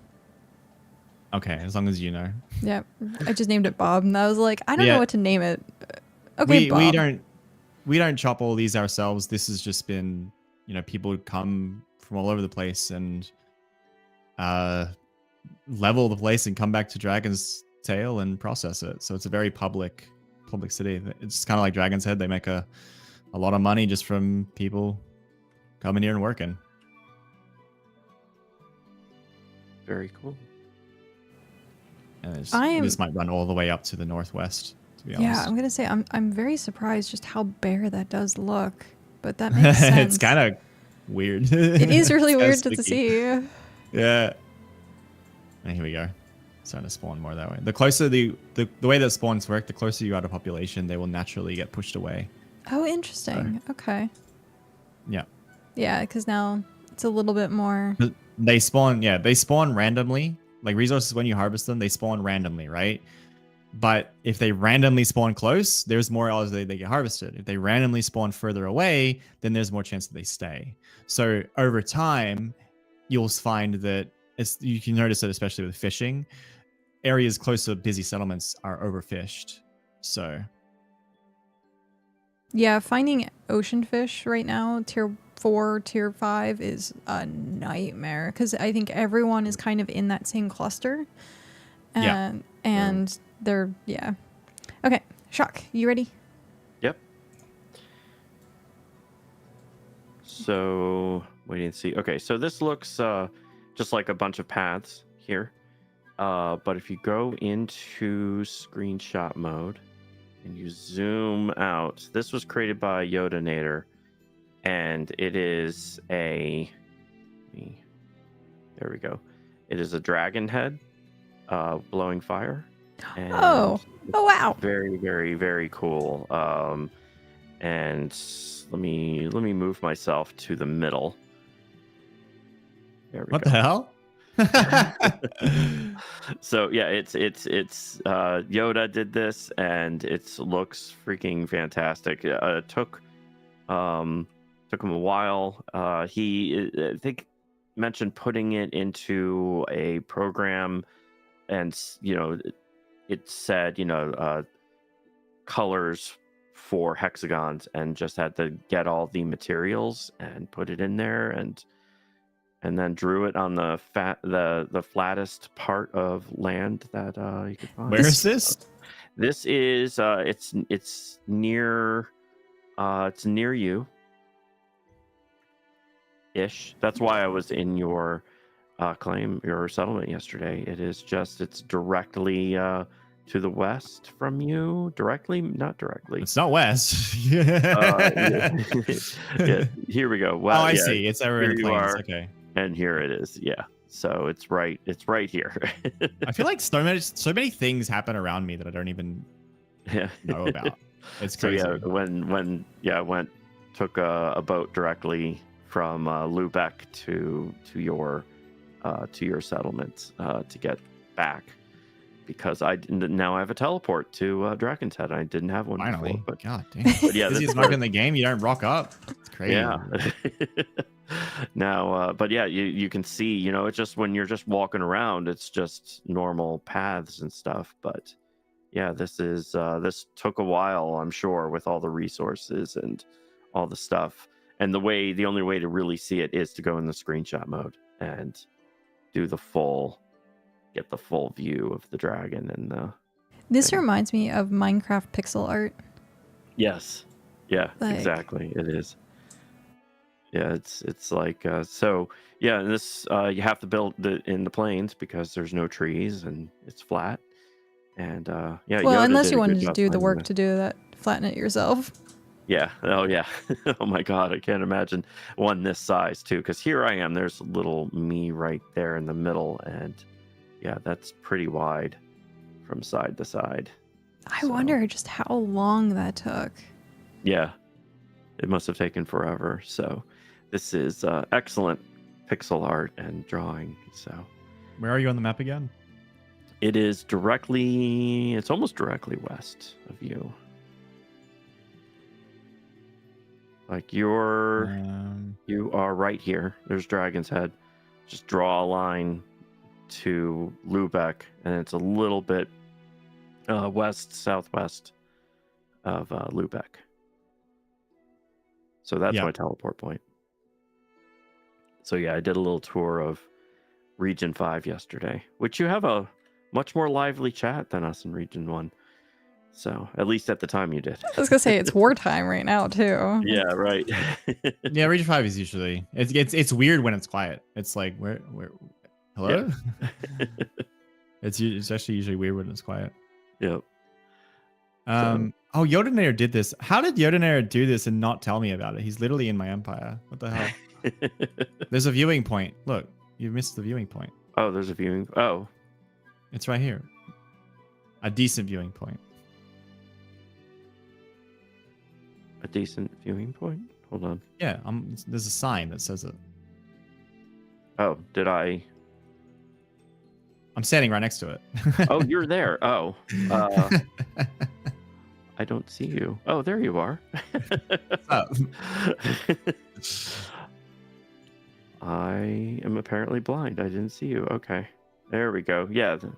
Okay, as long as you know.
Yeah, I just named it Bob, and I was like, I don't know what to name it. Okay,
Bob. We don't chop all these ourselves. This has just been, you know, people come from all over the place and level the place and come back to Dragon's Tail and process it. So it's a very public city. It's kind of like Dragon's Head. They make a lot of money just from people coming here and working.
Very cool.
And this might run all the way up to the northwest, to be honest.
Yeah, I'm gonna say I'm very surprised just how bare that does look, but that makes sense.
It's kind of weird.
It is really weird
sticky.
to see.
Yeah. And here we go. Starting to spawn more that way. The closer the way that spawns work, the closer you are to population, they will naturally get pushed away.
Oh, interesting. So, okay.
Yeah.
Yeah, because now it's a little bit more.
They spawn randomly. Like resources, when you harvest them, they spawn randomly, right? But if they randomly spawn close, there's more odds they get harvested. If they randomly spawn further away, then there's more chance that they stay. So over time, you'll find that you can notice that, especially with fishing, areas close to busy settlements are overfished. So
yeah, finding ocean fish right now, tier 4, tier 5 is a nightmare because I think everyone is kind of in that same cluster. And they're, yeah. Okay, Shock, you ready?
Yep. So, waiting to see. Okay, so this looks just like a bunch of paths here. But if you go into screenshot mode and you zoom out, this was created by Yodanator. And it is there we go. It is a dragon head blowing fire. And
oh wow.
Very, very, very cool. And let me move myself to the middle. There we go.
What the hell?
So yeah, it's Yoda did this, and it looks freaking fantastic. It took him a while. He, I think, mentioned putting it into a program, and it said colors 4 hexagons and just had to get all the materials and put it in there, and then drew it on the flattest part of land that you could find.
Where is this?
This is it's near you ish. That's why I was in your your settlement yesterday. It's directly to the west from you. Not directly.
It's not west.
Yeah. Yeah, here we go. Well,
I see. It's over in the
here you
plains.
are.
Okay.
And here it is. Yeah. So it's right here.
I feel like so many things happen around me that I don't even know about. It's crazy.
So yeah, took a boat directly from Lubeck to your settlement to get back, because now I have a teleport to Dragon's Head. I didn't have one
Finally.
before, but
God damn.
but yeah,
This is not in the game. You don't rock up. It's crazy.
yeah. Now, but yeah, you can see, it's just when you're just walking around, it's just normal paths and stuff. But yeah, this took a while, I'm sure, with all the resources and all the stuff. And the only way to really see it is to go in the screenshot mode and do get the full view of the dragon and the.
This reminds me of Minecraft pixel art.
Yes. Yeah, exactly. It is. Yeah, it's like so. Yeah, and this you have to build in the plains because there's no trees and it's flat. And yeah.
Well,
Yoda
unless
did
you
a
wanted
good
to
job
do the
finding
work
that.
to do that, flatten it yourself.
Yeah. Oh yeah. Oh my God, I can't imagine one this size too. Because here I am. There's little me right there in the middle, and yeah, that's pretty wide from side to side.
I wonder just how long that took.
Yeah, it must have taken forever. So this is excellent pixel art and drawing. So
Where are you on the map again?
it is it's almost directly west of you. Like you are right here. There's Dragon's Head. Just draw a line to Lubeck, and it's a little bit southwest of Lubeck. So that's my teleport point. So yeah, I did a little tour of Region 5 yesterday, which you have a much more lively chat than us in Region 1. So at least at the time you did.
I was gonna say it's wartime right now too.
Yeah, right.
Yeah, Region 5 is usually it's weird when it's quiet. It's like where hello?
Yeah.
It's actually usually weird when it's quiet.
Yep.
Oh, Yodenair did this. How did Yodenair do this and not tell me about it? He's literally in my empire. What the hell? There's a viewing point. Look, you missed the viewing point.
Oh, there's a viewing. Oh,
it's right here. A decent viewing point.
A decent viewing point? Hold on.
Yeah, there's a sign that says it.
Oh, did I?
I'm standing right next to it.
Oh, you're there. Oh. I don't see you. Oh, there you are. I am apparently blind. I didn't see you. Okay. There we go. Yeah, the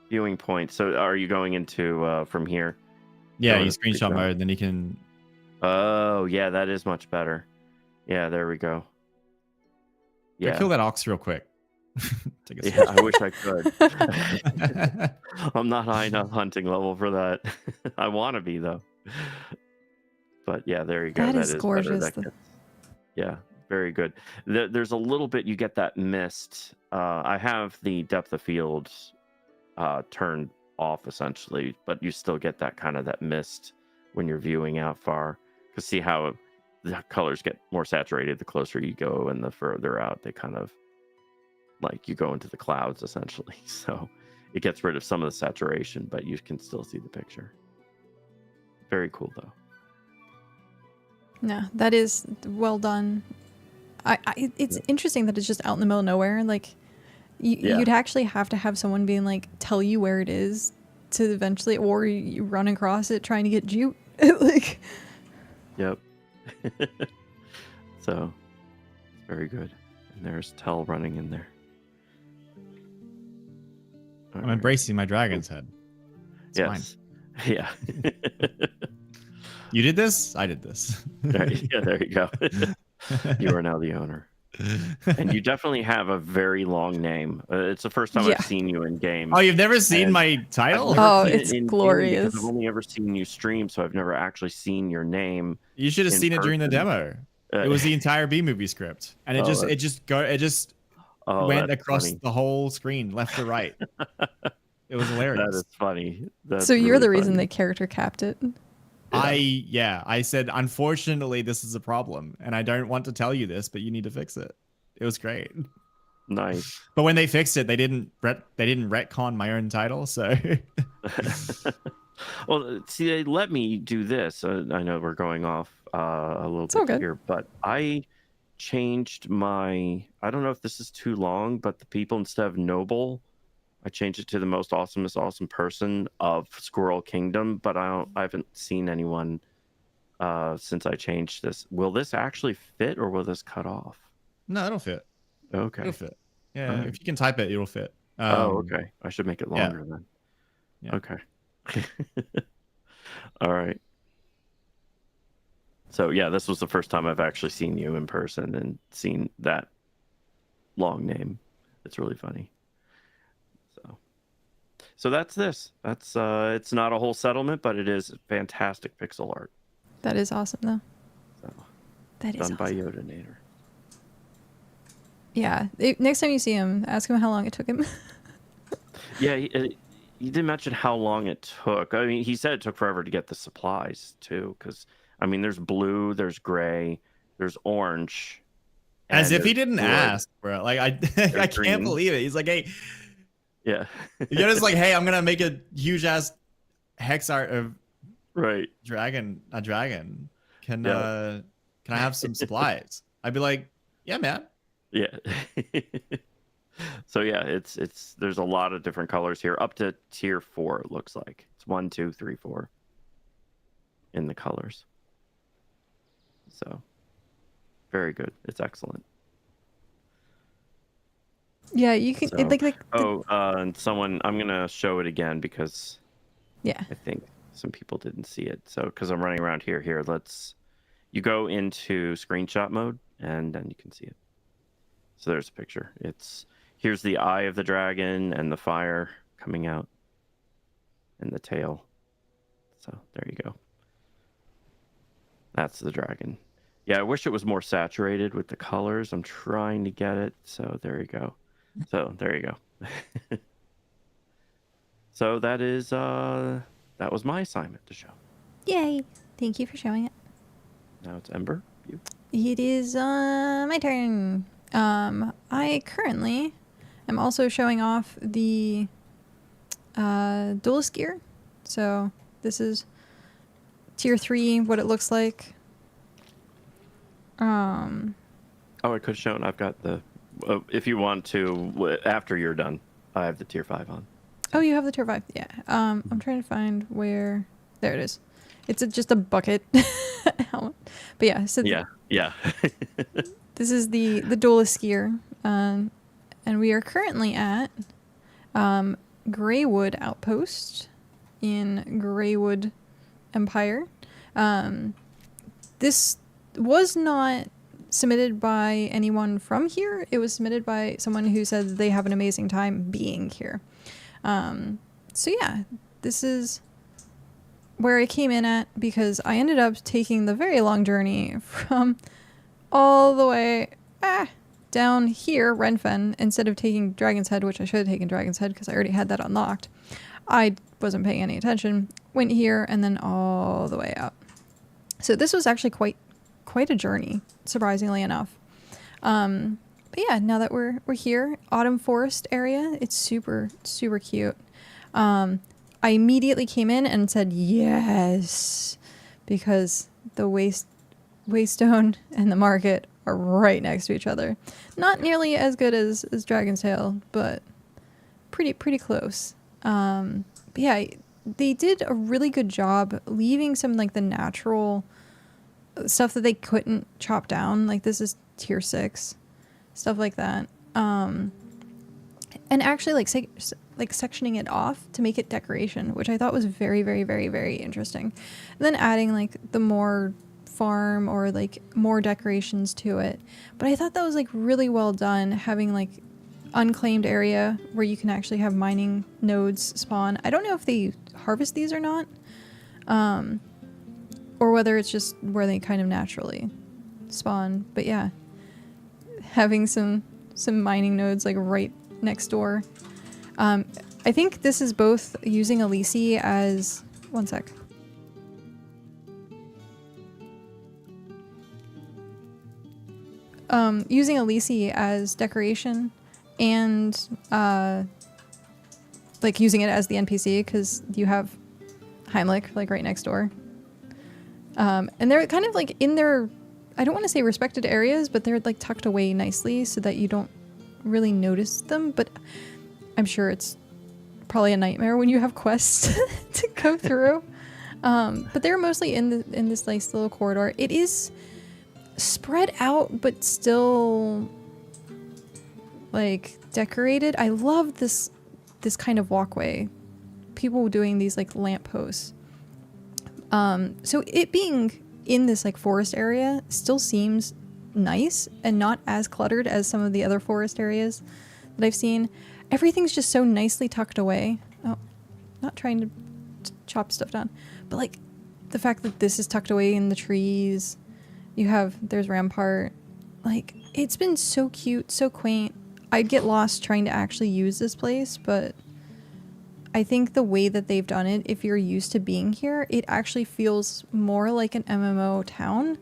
viewing point. So are you going into from here?
Yeah, you screenshot mode, then you can...
Oh, yeah, that is much better. Yeah, there we go.
Yeah. Kill that ox real quick.
Yeah, I wish I could. I'm not high enough hunting level for that. I want to be, though. But yeah, there you go.
That is gorgeous.
Yeah, very good. There's a little bit, you get that mist. I have the depth of field turned off, essentially, but you still get that kind of that mist when you're viewing out far. Because see how the colors get more saturated the closer you go, and the further out they kind of like you go into the clouds essentially. So it gets rid of some of the saturation, but you can still see the picture. Very cool though.
No, that is well done. It's interesting that it's just out in the middle of nowhere. Like you'd actually have to have someone being like tell you where it is to eventually, or you run across it trying to get jute. Like.
Yep. So very good. And there's Tel running in there.
I'm embracing my dragon's head. It's
yes. Mine. Yeah.
You did this? I did this.
Yeah, there you go. You are now the owner. And you definitely have a very long name. It's the first time
Yeah.
I've seen you in game.
Oh, you've never seen
And
my title?
I've never
Oh,
seen it
it's
in game
glorious.
because I've only ever seen you stream, so I've never actually seen your name.
You should have
in
seen it during the
person.
demo. It was the entire B movie script, and it just went
that's
across
funny.
the whole screen, left to right. It was hilarious.
That is funny. That's
So you're
really
the reason
funny.
they character capped it.
I said, unfortunately, this is a problem, and I don't want to tell you this, but you need to fix it. It was great.
Nice.
But when they fixed it, they didn't retcon my own title, so.
Well, see, they let me do this. I know we're going off a little
all
bit
good.
here, but I changed my. I don't know if this is too long, but the people instead of noble, I changed it to the most awesome person of Squirrel Kingdom. But I haven't seen anyone since I changed this. Will this actually fit, or will this cut off?
No, it'll fit.
Okay.
It'll fit. Yeah,
All right.
if you can type it, it'll fit.
Okay. I should make it longer then.
Yeah.
Okay. All right. So yeah, this was the first time I've actually seen you in person and seen that long name. It's really funny. So that's this. That's it's not a whole settlement, but it is fantastic pixel art.
That is awesome, though.
So,
That is
done
awesome.
by Yodinator.
Yeah. Next time you see him, ask him how long it took him.
Yeah, he didn't mention how long it took. I mean, he said it took forever to get the supplies too, because I mean, there's blue, there's gray, there's orange.
As
and
if he
there's
didn't
wood.
ask, bro. Like I
There's
can't
green.
believe it. He's like, hey,
Yeah.
you're just like, hey, I'm gonna make a huge ass hex art of
Right.
a dragon. Can
Yeah.
can I have some supplies? I'd be like, yeah, man.
Yeah. So yeah, it's there's a lot of different colors here, up to tier 4. It looks like it's 1, 2, 3, 4 in the colors. So very good. It's excellent.
Yeah, you can.
So, and someone, I'm gonna show it again because
yeah.
I think some people didn't see it. So because I'm running around here, you go into screenshot mode and then you can see it. So there's a picture. Here's the eye of the dragon and the fire coming out and the tail. So there you go. That's the dragon. Yeah, I wish it was more saturated with the colors. I'm trying to get it. So there you go. So that was my assignment to show.
Yay. Thank you for showing it.
Now it's Ember. You.
It is my turn. I currently am also showing off the duelist gear. So this is tier 3, what it looks like.
Oh, I could have shown. I've got the. If you want to, after you're done, I have the tier 5 on.
Oh, you have the tier 5. Yeah. I'm trying to find where. There it is. It's just a bucket. But yeah. So
Yeah.
this is the duelist gear, and we are currently at Greywood Outpost in Greywood Empire. This was not submitted by anyone from here. It was submitted by someone who said that they have an amazing time being here. So yeah, this is where I came in at, because I ended up taking the very long journey from all the way down here, Renfen, instead of taking Dragon's Head, which I should have taken Dragon's Head because I already had that unlocked. I wasn't paying any attention, went here, and then all the way up. So this was actually quite a journey, surprisingly enough. But yeah, now that we're here, Autumn Forest area, it's super, super cute. I immediately came in and said yes, because the Waystone and the market are right next to each other. Not nearly as good as Dragon's Tail, but pretty close. But yeah, they did a really good job leaving some like the natural stuff that they couldn't chop down. Like this is tier 6, stuff like that. And actually, like like sectioning it off to make it decoration, which I thought was very, very, very, very interesting. And then adding like the more farm or like more decorations to it. But I thought that was like really well done, having like unclaimed area where you can actually have mining nodes spawn. I don't know if they harvest these or not, or whether it's just where they kind of naturally spawn. But yeah, having some mining nodes like right next door. I think this is both using Elise as... One sec. Using Elise as decoration and like using it as the NPC, because you have Heimlich like right next door. And they're kind of like in their, I don't want to say respected areas, but they're like tucked away nicely so that you don't really notice them. But I'm sure it's probably a nightmare when you have quests to go through. But they're mostly in this nice little corridor. It is spread out, but still like decorated. I love this kind of walkway. People doing these like lampposts. So it being in this like forest area still seems nice and not as cluttered as some of the other forest areas that I've seen. Everything's just so nicely tucked away. Oh, not trying to chop stuff down, but like the fact that this is tucked away in the trees. There's Rampart. Like, it's been so cute, so quaint. I'd get lost trying to actually use this place, but I think the way that they've done it, if you're used to being here, it actually feels more like an MMO town.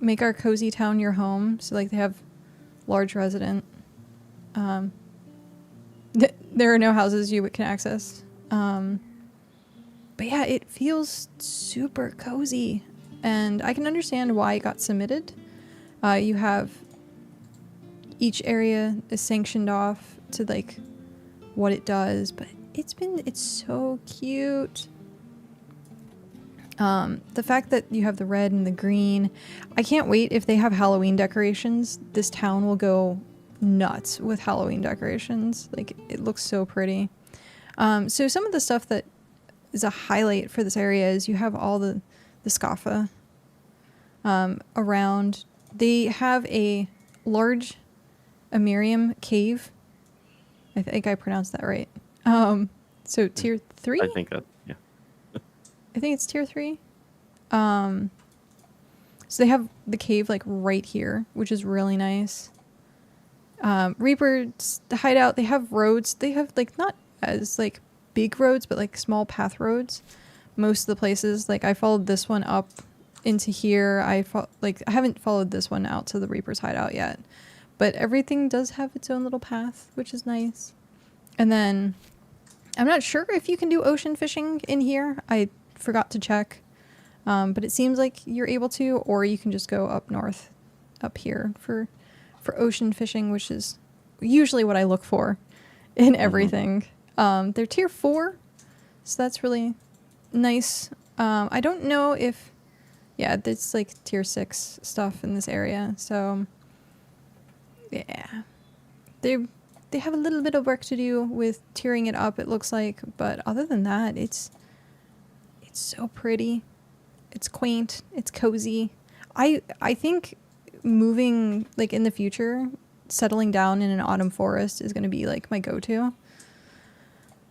Make our cozy town your home. So like they have large resident. There are no houses you can access. But yeah, it feels super cozy. And I can understand why it got submitted. You have each area is sanctioned off to like what it does, but it's so cute. The fact that you have the red and the green, I can't wait if they have Halloween decorations. This town will go nuts with Halloween decorations. Like, it looks so pretty. So some of the stuff that is a highlight for this area is you have all the Scaffa around. They have a large Amirium cave. I think I pronounced that right. So tier 3?
I think that, yeah.
I think it's tier 3. So they have the cave like right here, which is really nice. Reaper's hideout, they have roads. They have like not as like big roads, but like small path roads. Most of the places, like I followed this one up into here. I haven't followed this one out to the Reaper's hideout yet, but everything does have its own little path, which is nice. And then I'm not sure if you can do ocean fishing in here. I forgot to check, but it seems like you're able to, or you can just go up north, up here for ocean fishing, which is usually what I look for in everything. They're tier 4, so that's really nice. I don't know if, yeah, it's like tier 6 stuff in this area, so yeah, they have a little bit of work to do with tiering it up, it looks like, but other than that, it's so pretty, it's quaint, it's cozy. I think moving like in the future, settling down in an autumn forest is going to be like my go-to.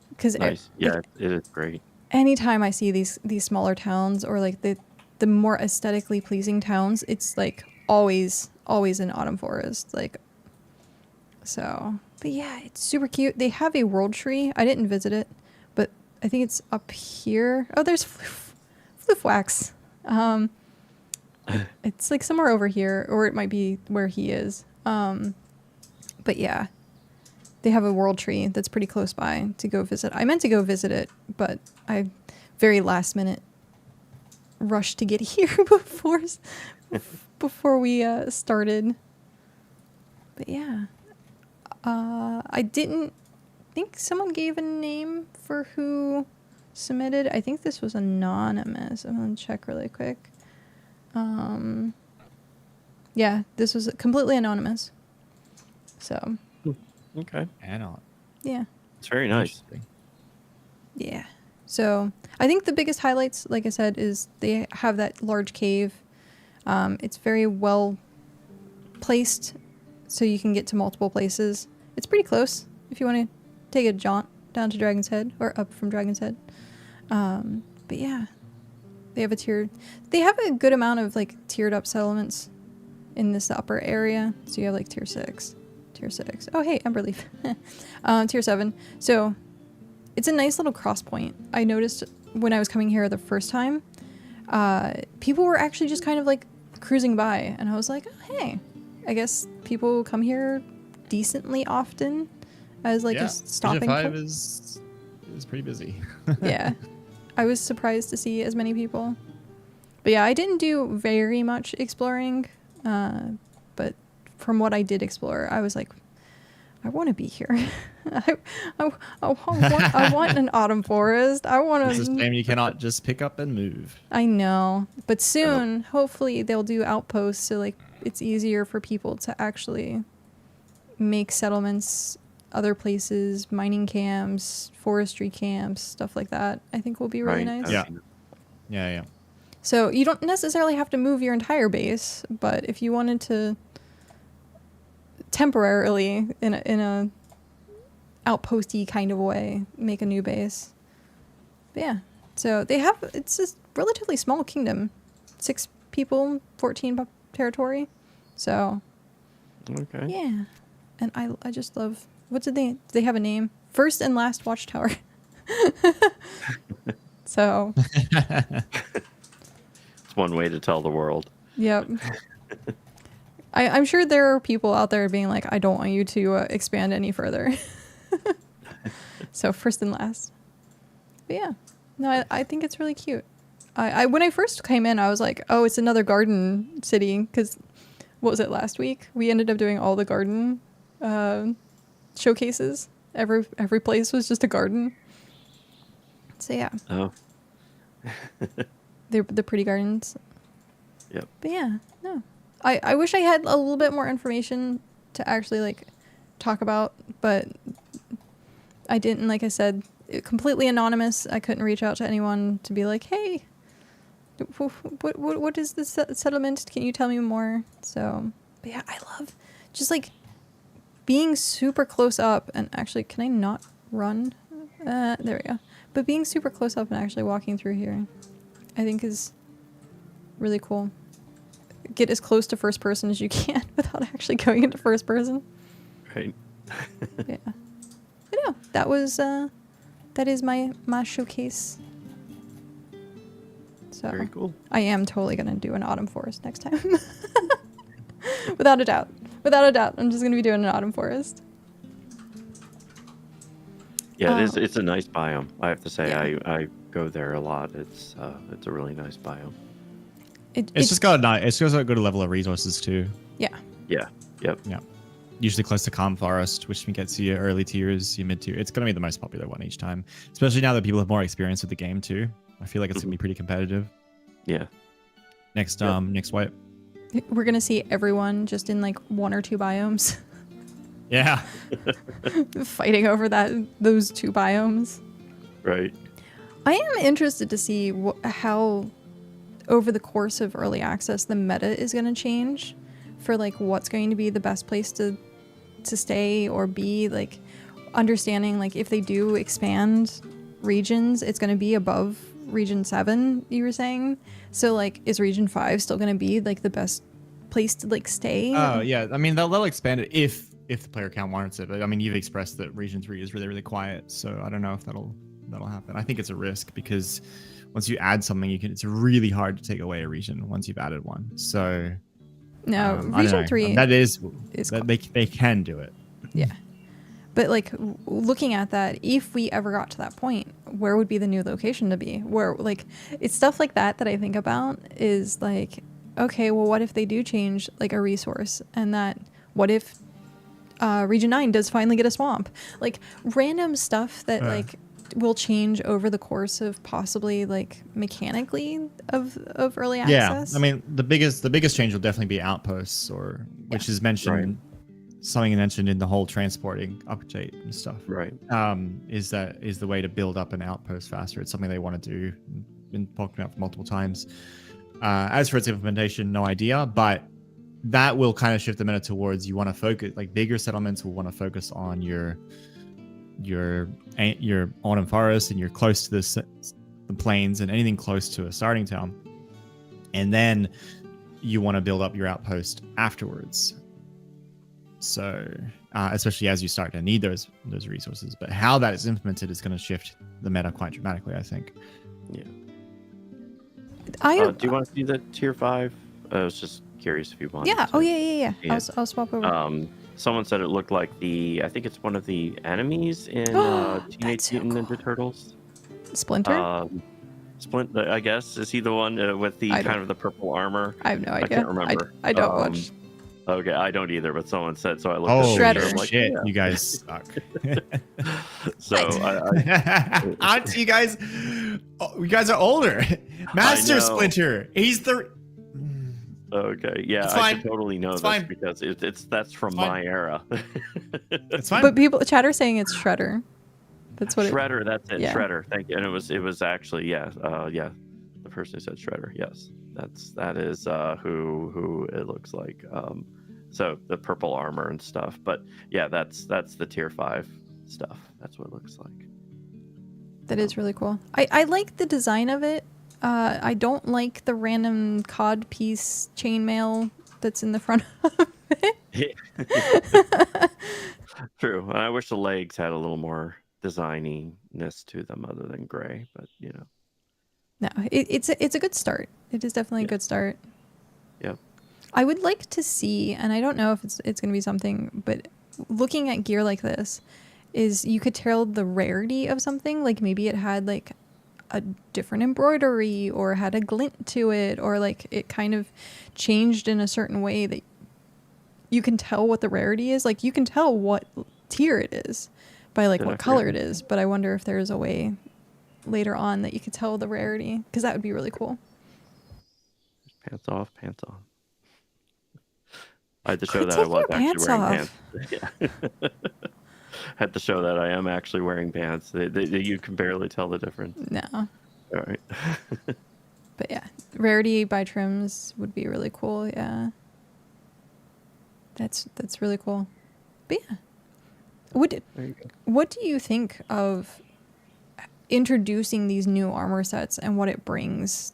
Because
nice. Yeah, it is great.
Anytime I see these smaller towns or like the more aesthetically pleasing towns, it's like always an autumn forest. Like, so, but yeah, it's super cute. They have a world tree. I didn't visit it, but I think it's up here. Oh, there's Floofwax. It's like somewhere over here, or it might be where he is. But yeah, they have a world tree that's pretty close by to go visit. I meant to go visit it, but I very last minute rushed to get here before we started. But yeah, I didn't think someone gave a name for who submitted. I think this was anonymous. I'm gonna check really quick. Yeah, this was completely anonymous. So.
Okay.
Anon.
Yeah.
It's very nice.
Yeah. So I think the biggest highlights, like I said, is they have that large cave. It's very well placed, so you can get to multiple places. It's pretty close if you want to take a jaunt down to Dragon's Head or up from Dragon's Head. But yeah, they have they have a good amount of like tiered up settlements in this upper area. So you have like tier 6. Oh, hey, Emberleaf. Tier 7. So it's a nice little cross point. I noticed when I was coming here the first time, people were actually just kind of like cruising by, and I was like, oh, hey, I guess people come here decently often as like a stopping
point.
point.
is pretty busy.
Yeah. I was surprised to see as many people. But yeah, I didn't do very much exploring, but from what I did explore, I was like, I want to be here. I want an autumn forest. I want
It's
to.
a shame you cannot just pick up and move.
I know, but soon, hopefully, they'll do outposts so like it's easier for people to actually make settlements, other places, mining camps, forestry camps, stuff like that. I think will be really nice.
Yeah.
So you don't necessarily have to move your entire base, but if you wanted to temporarily in a outposty kind of way make a new base. But yeah, so it's a relatively small kingdom, 6 people, 14 territory. So
Okay.
yeah, and I just love, what did they have a name? First and last watchtower. So
It's one way to tell the world.
yep. I'm sure there are people out there being like, I don't want you to expand any further. So first and last. But yeah, no, I think it's really cute. I when I first came in, I was like, oh, it's another garden city, because what was it, last week? We ended up doing all the garden showcases. Every place was just a garden. So yeah.
Oh.
They're the pretty gardens.
Yep.
But yeah, no. I wish I had a little bit more information to actually like talk about, but I didn't. Like I said, completely anonymous. I couldn't reach out to anyone to be like, hey, what is this settlement? Can you tell me more? So, but yeah, I love just like being super close up, and actually, can I not run? There we go. But being super close up and actually walking through here, I think is really cool. Get as close to first person as you can without actually going into first person.
Right.
Yeah. But no, that is my showcase. So
Very cool.
I am totally gonna do an autumn forest next time. Without a doubt. I'm just gonna be doing an autumn forest.
Yeah, it's a nice biome. I have to say,
Yeah.
I go there a lot. It's a really nice biome.
It's just got a good level of resources too.
Yeah.
Yeah. Yep.
Yeah. Usually close to calm forest, which gets you your early tiers, your mid tier. It's going to be the most popular one each time, especially now that people have more experience with the game too. I feel like it's going to be pretty competitive.
Yeah.
Next wipe.
We're gonna see everyone just in like 1 or 2 biomes.
Yeah.
Fighting over those 2 biomes.
Right.
I am interested to see how over the course of early access the meta is going to change for like what's going to be the best place to stay or be, like understanding like if they do expand regions, it's going to be above region 7, you were saying. So like is region 5 still going to be like the best place to like stay?
Oh yeah, I mean they'll expand it if the player count warrants it. But I mean you've expressed that region 3 is really, really quiet, so I don't know if that'll happen. I think it's a risk because once you add something, it's really hard to take away a region once you've added one. So
no, region 3
is
cool.
They can do it.
Yeah. But like looking at that, if we ever got to that point, where would be the new location to be? Where like it's stuff like that I think about is like, okay, well, what if they do change like a resource, and that what if region 9 does finally get a swamp? Like random stuff that like will change over the course of possibly like mechanically of early access.
Yeah, I mean the biggest change will definitely be outposts, which is mentioned something mentioned in the whole transporting update and stuff.
Right.
Is the way to build up an outpost faster. It's something they want to do. Been talking about multiple times. As for its implementation, no idea, but that will kind of shift the meta towards you want to focus, like bigger settlements will want to focus on your autumn forest, and you're close to the plains and anything close to a starting town, and then you want to build up your outpost afterwards. So especially as you start to need those resources, but how that is implemented is going to shift the meta quite dramatically, I think.
Yeah.
I
do you want to see the tier 5? I was just curious if you wanted.
yeah.
To
Oh yeah. I'll swap over.
Someone said it looked like I think it's one of the enemies in Teenage
so
Mutant
cool.
Ninja Turtles.
Splinter.
Splint, I guess, is he the one with the kind of the purple armor?
I have no idea.
I can't remember.
I don't watch.
Okay, I don't either, but someone said, so I looked
Oh,
at
Shredder.
I'm like,
shit!
yeah.
You guys suck.
So
Aren't you guys? Oh, you guys are older. Master Splinter. He's the.
Okay, yeah,
It's
I
fine.
should totally know
It's
this
fine.
because that's from
It's
my
fine.
era.
It's fine.
But chatter saying it's Shredder. That's what
Shredder, that's it.
yeah.
Shredder, thank you. And it was actually the person who said Shredder. Yes, that is who it looks like. So the purple armor and stuff. But yeah, that's the tier 5 stuff. That's what it looks like.
That is really cool. I like the design of it. I don't like the random cod piece chainmail that's in the front of it.
True. I wish the legs had a little more designiness to them other than gray, but you know.
No, it's a good start. It is definitely a good start.
Yep.
I would like to see, and I don't know if it's going to be something, but looking at gear like this, is you could tell the rarity of something. Like maybe it had like a different embroidery or had a glint to it, or like it kind of changed in a certain way that you can tell what the rarity is. Like you can tell what tier it is by like what color it is, but I wonder if there's a way later on that you could tell the rarity, because that would be really cool.
Pants off, pants on. I had to show that I was actually wearing pants. Yeah. Had to show that I am actually wearing pants. You can barely tell the difference.
No.
All right.
But yeah, rarity by trims would be really cool. Yeah. That's really cool. But yeah. What do you think of introducing these new armor sets and what it brings?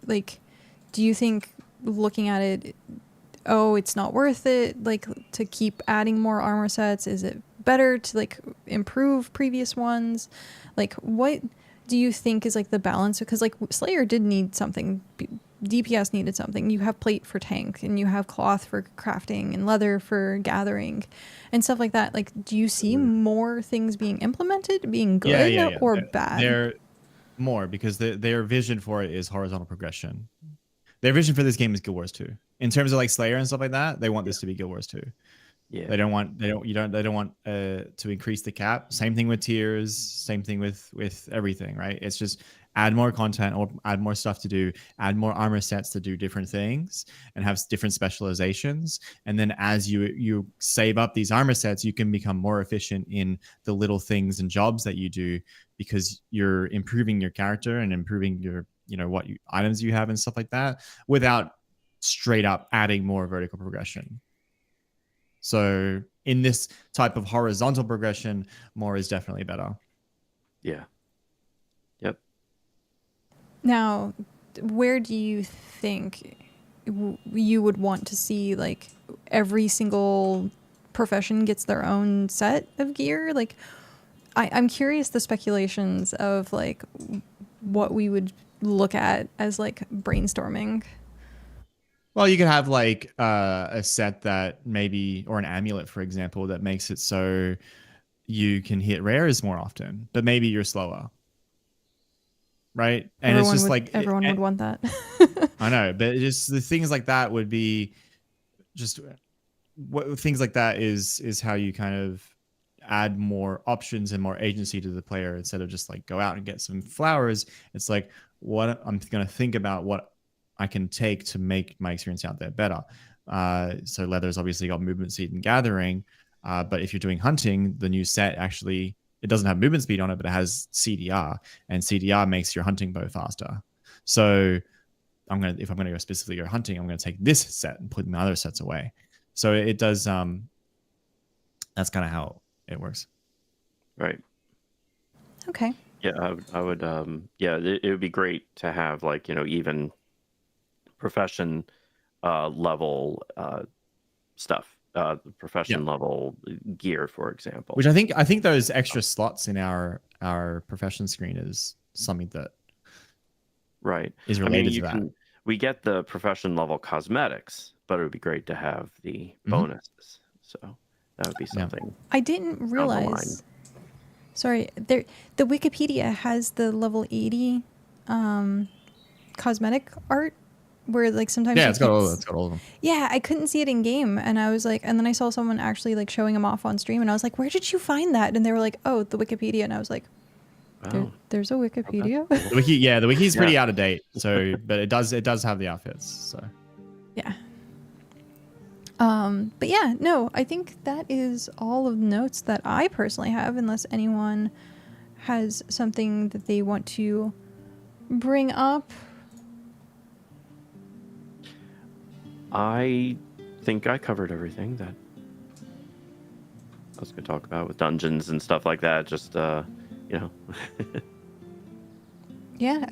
Like, do you think looking at it, oh, it's not worth it, like, to keep adding more armor sets? Is it better to like improve previous ones? Like, what do you think is like the balance? Because like Slayer did need something, DPS needed something. You have plate for tank, and you have cloth for crafting, and leather for gathering and stuff like that. Like, do you see more things being implemented being good or bad?
They're more, because their vision for it is horizontal progression. Their vision for this game is Guild Wars 2. In terms of like Slayer and stuff like that, they want this to be Guild Wars 2.
Yeah.
They don't want to increase the cap. Same thing with tiers, same thing with everything, right? It's just add more content or add more stuff to do, add more armor sets to do different things and have different specializations. And then as you save up these armor sets, you can become more efficient in the little things and jobs that you do, because you're improving your character and improving your, what items you have and stuff like that, without straight up adding more vertical progression. So in this type of horizontal progression, more is definitely better.
Yeah. Yep.
Now, where do you think you would want to see like every single profession gets their own set of gear? Like, I'm curious the speculations of like what we would look at as like brainstorming.
Well, you could have like a set that maybe, or an amulet, for example, that makes it so you can hit rares more often, but maybe you're slower. Right? And
Everyone
it's just
everyone would want that.
I know, but just the things like that would be just things like that is how you kind of add more options and more agency to the player, instead of just like go out and get some flowers. It's like, what I'm going to think about what I can take to make my experience out there better. So leather's obviously got movement speed and gathering, but if you're doing hunting, the new set actually, it doesn't have movement speed on it, but it has CDR, and CDR makes your hunting bow faster. So if I'm gonna go specifically go hunting, I'm gonna take this set and put my other sets away. So it does. That's kind of how it works.
Right.
Okay.
Yeah, I would. Yeah, it would be great to have like even profession level stuff, profession level gear, for example.
Which I think those extra slots in our profession screen is something that is related to that.
We get the profession level cosmetics, but it would be great to have the bonuses. So that would be something.
I didn't realize. Sorry, the Wikipedia has the level 80 cosmetic art where like sometimes
it's got all of them.
Yeah, I couldn't see it in game, and I was like, and then I saw someone actually like showing them off on stream, and I was like, where did you find that? And they were like, oh, the Wikipedia, and I was like, there's a Wikipedia.
The wiki is pretty out of date. So, but it does have the outfits. So
yeah. But yeah, no, I think that is all of the notes that I personally have, unless anyone has something that they want to bring up.
I think I covered everything that I was going to talk about with dungeons and stuff like that. Just,
Yeah,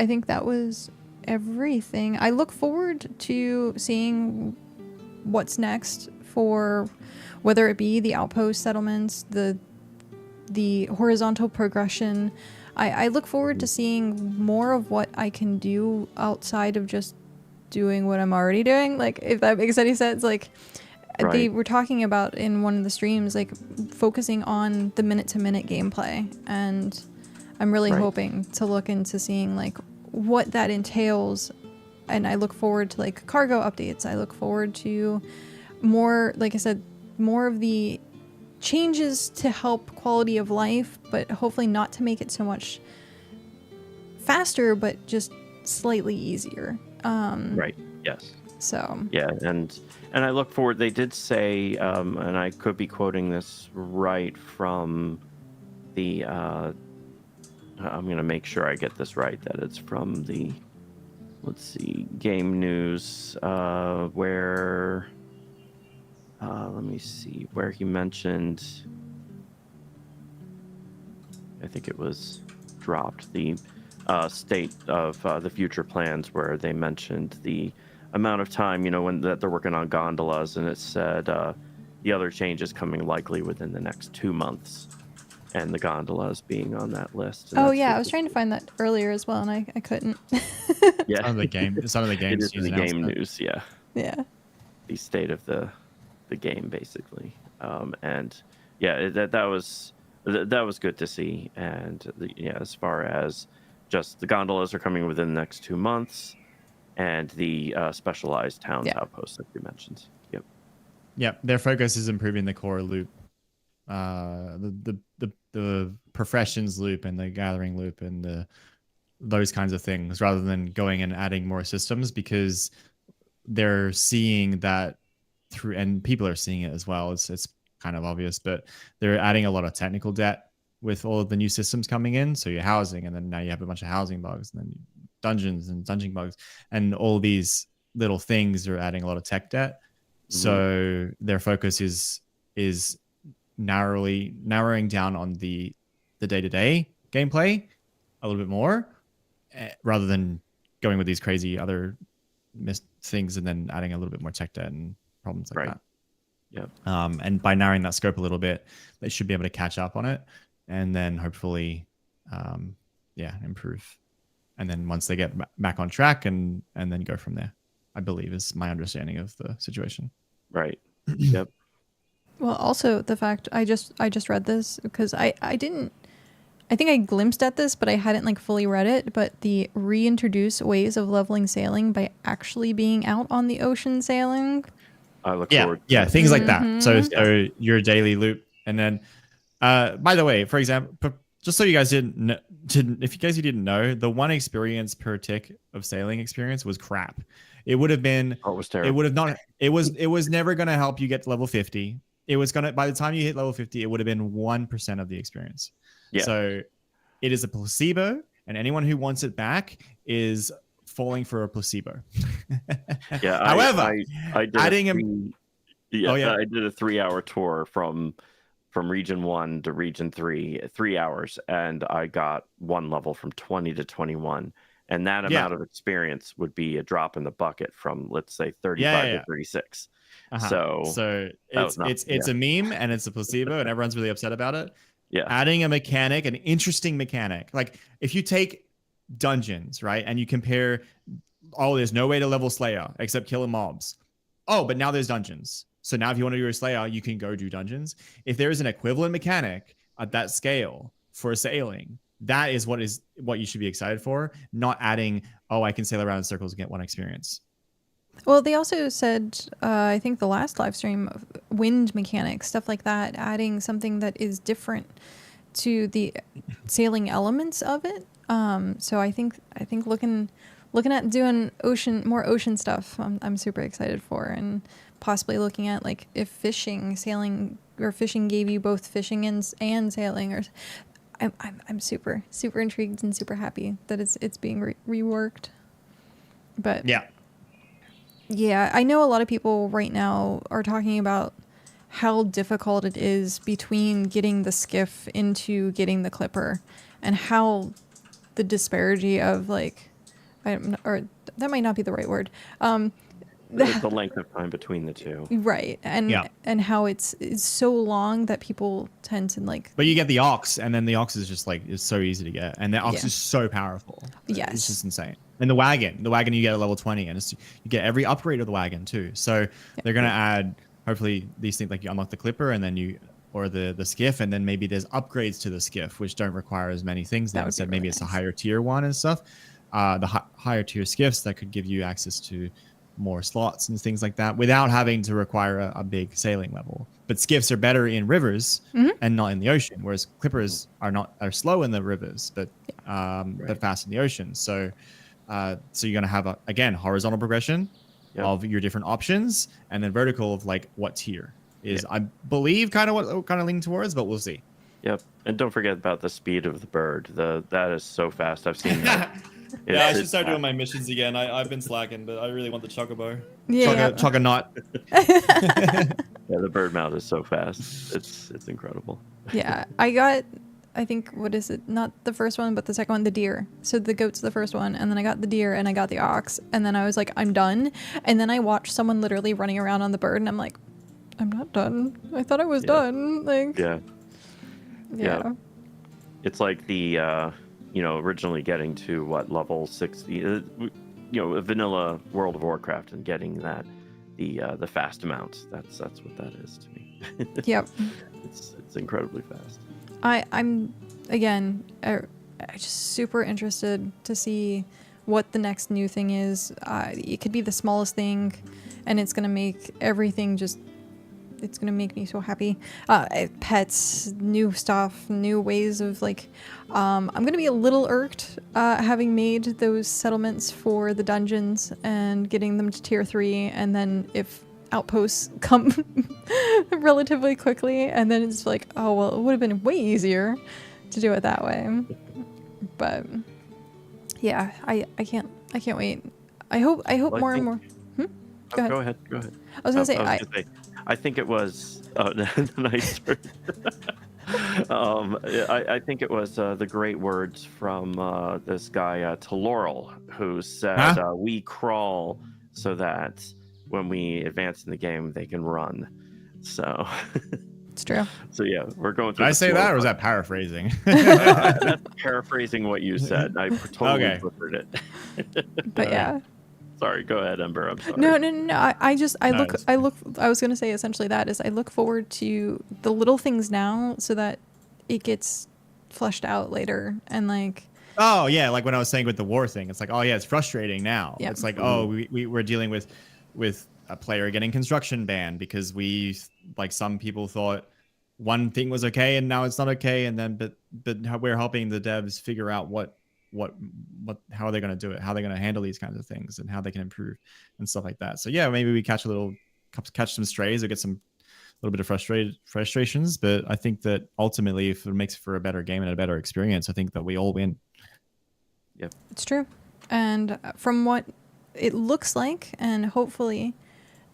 I think that was everything. I look forward to seeing what's next for whether it be the outpost settlements, the horizontal progression. I look forward to seeing more of what I can do outside of just doing what I'm already doing, like if that makes any sense. Like they were talking about in one of the streams, like focusing on the minute-to-minute gameplay, and I'm really hoping to look into seeing like what that entails. And I look forward to like cargo updates. I look forward to more, like I said, more of the changes to help quality of life, but hopefully not to make it so much faster, but just slightly easier.
Right. Yes.
So.
Yeah, and I look forward. They did say, and I could be quoting this right from the. I'm gonna make sure I get this right. That it's from the. Let's see, Game News, where. Let me see where he mentioned. I think it was dropped the. State of the future plans, where they mentioned the amount of time, when that they're working on gondolas, and it said the other changes coming likely within the next 2 months, and the gondolas being on that list.
Oh yeah, I was trying to find that earlier as well, and I couldn't.
Yeah,
some of the games. It is
the game news. Yeah.
Yeah.
The state of the game, basically, and yeah, that was good to see, and as far as just the gondolas are coming within the next 2 months, and the specialized towns outposts that you mentioned.
Yep. Their focus is improving the core loop, the professions loop and the gathering loop and those kinds of things, rather than going and adding more systems, because they're seeing that through, and people are seeing it as well. It's kind of obvious, but they're adding a lot of technical debt with all of the new systems coming in. So you're housing, and then now you have a bunch of housing bugs, and then dungeons and dungeon bugs, and all these little things are adding a lot of tech debt. So their focus is narrowing down on the day-to-day gameplay a little bit more, rather than going with these crazy other things and then adding a little bit more tech debt and problems like that.
Yeah.
And by narrowing that scope a little bit, they should be able to catch up on it, and then hopefully, improve. And then once they get back on track, and then go from there, I believe is my understanding of the situation.
Right. Yep.
Well, also the fact I just read this because I think I glimpsed at this, but I hadn't like fully read it. But the reintroduce ways of leveling sailing by actually being out on the ocean sailing.
I look forward.
Yeah, things like that. So your daily loop, and then, by the way, for example, just so you guys if you guys didn't know, the 1 experience per tick of sailing experience was crap. It would have been.
Oh, it was terrible.
It would have not. It was never going to help you get to level 50. It was gonna, by the time you hit level 50, it would have been 1% of the experience.
Yeah.
So it is a placebo, and anyone who wants it back is falling for a placebo.
Yeah.
However,
I did
adding
I did a 3-hour tour from region 1 to region 3, 3 hours, and I got 1 level from 20 to 21. And that amount of experience would be a drop in the bucket from, let's say, 35 to 36.
So it's a meme and it's a placebo, and everyone's really upset about it.
Yeah.
Adding a mechanic, an interesting mechanic. Like if you take dungeons, right, and you compare, there's no way to level Slayer except killing mobs. Oh, but now there's dungeons. So now if you want to do a Slayer, you can go do dungeons. If there is an equivalent mechanic at that scale for sailing, that is what you should be excited for, not adding, I can sail around in circles and get 1 experience.
Well, they also said, I think the last live stream, wind mechanics, stuff like that, adding something that is different to the sailing elements of it. So I think looking at doing more ocean stuff, I'm super excited for, and possibly looking at like if fishing gave you both fishing and sailing, or I'm super intrigued and super happy that it's being reworked. But yeah, I know a lot of people right now are talking about how difficult it is between getting the skiff into getting the clipper, and how the disparity of like, or that might not be the right word.
The length of time between the two.
Right. And how it's so long that people tend to like.
But you get the ox, and then the ox is just like, it's so easy to get. And the ox is so powerful.
Yes.
It's just insane. And the wagon you get at level 20, and you get every upgrade of the wagon too. So they're going to add, hopefully, these things, like you unlock the clipper and then or the skiff, and then maybe there's upgrades to the skiff, which don't require as many things. Now instead, maybe it's a higher tier one and stuff. The higher tier skiffs that could give you access to more slots and things like that without having to require a big sailing level. But skiffs are better in rivers and not in the ocean, whereas clippers are slow in the rivers, but fast in the ocean. So you're going to have again horizontal progression of your different options, and then vertical of like what tier is I believe kind of what kind of leaning towards, but we'll see.
Yep, and don't forget about the speed of the bird. That is so fast. I've seen that.
Yeah, I should start doing my missions again. I've been slacking, but I really want the chocobo.
Yeah.
Choconaut.
Yeah, the bird mount is so fast. It's incredible.
Yeah, I think, what is it? Not the first one, but the second one, the deer. So the goat's the first one, and then I got the deer, and I got the ox, and then I was like, I'm done. And then I watched someone literally running around on the bird, and I'm like, I'm not done. I thought I was done. Like. Yeah.
It's like the originally getting to level 60, a vanilla World of Warcraft, and getting that the fast amount. That's what that is to me.
Yep.
It's incredibly fast.
I'm just super interested to see what the next new thing is. It could be the smallest thing, and it's gonna make everything it's gonna make me so happy. Pets, new stuff, new ways of like. I'm gonna be a little irked having made those settlements for the dungeons and getting them to tier 3, and then if outposts come relatively quickly, and then it's like, oh well, it would have been way easier to do it that way. But yeah, I can't wait. I hope more and more. Go ahead.
Go ahead.
I was gonna say
I think it was nice. I think it was the great words from this guy Teloril, who said, "We crawl so that when we advance in the game, they can run." So
it's true.
So yeah, we're going through.
Did I say that, or was that paraphrasing?
That's paraphrasing what you said. I totally butchered it.
But yeah.
Sorry, go ahead, Ember. I'm sorry.
No. I was gonna say essentially that is I look forward to the little things now so that it gets fleshed out later, and like.
Oh yeah, like when I was saying with the war thing, it's like, oh yeah, it's frustrating now. Yep. It's like, we're dealing with a player getting construction banned because some people thought one thing was okay and now it's not okay, and then but we're helping the devs figure out what how are they going to do it, how they're going to handle these kinds of things, and how they can improve and stuff like that. So yeah, maybe we catch some strays or get some little bit of frustrations, but I think that ultimately, if it makes for a better game and a better experience, I think that we all win.
Yep,
it's true. And from what it looks like, and hopefully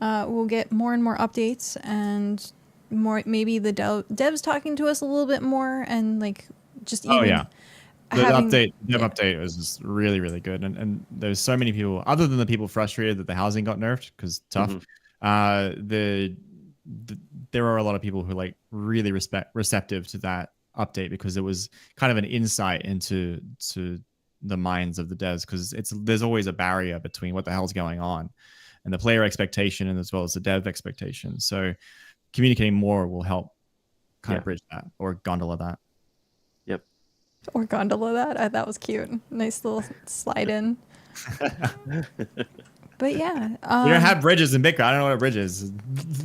we'll get more and more updates, and more maybe the devs talking to us a little bit more, and like just even
the dev update was just really, really good. And there's so many people, other than the people frustrated that the housing got nerfed because tough. There are a lot of people who like really receptive to that update, because it was kind of an insight into the minds of the devs, because there's always a barrier between what the hell's going on and the player expectation, and as well as the dev expectation. So communicating more will help kind of bridge that, or gondola that.
Yep.
Or gondola that. That was cute. Nice little slide in. But yeah,
we don't have bridges in BitCraft. I don't know what a bridge is.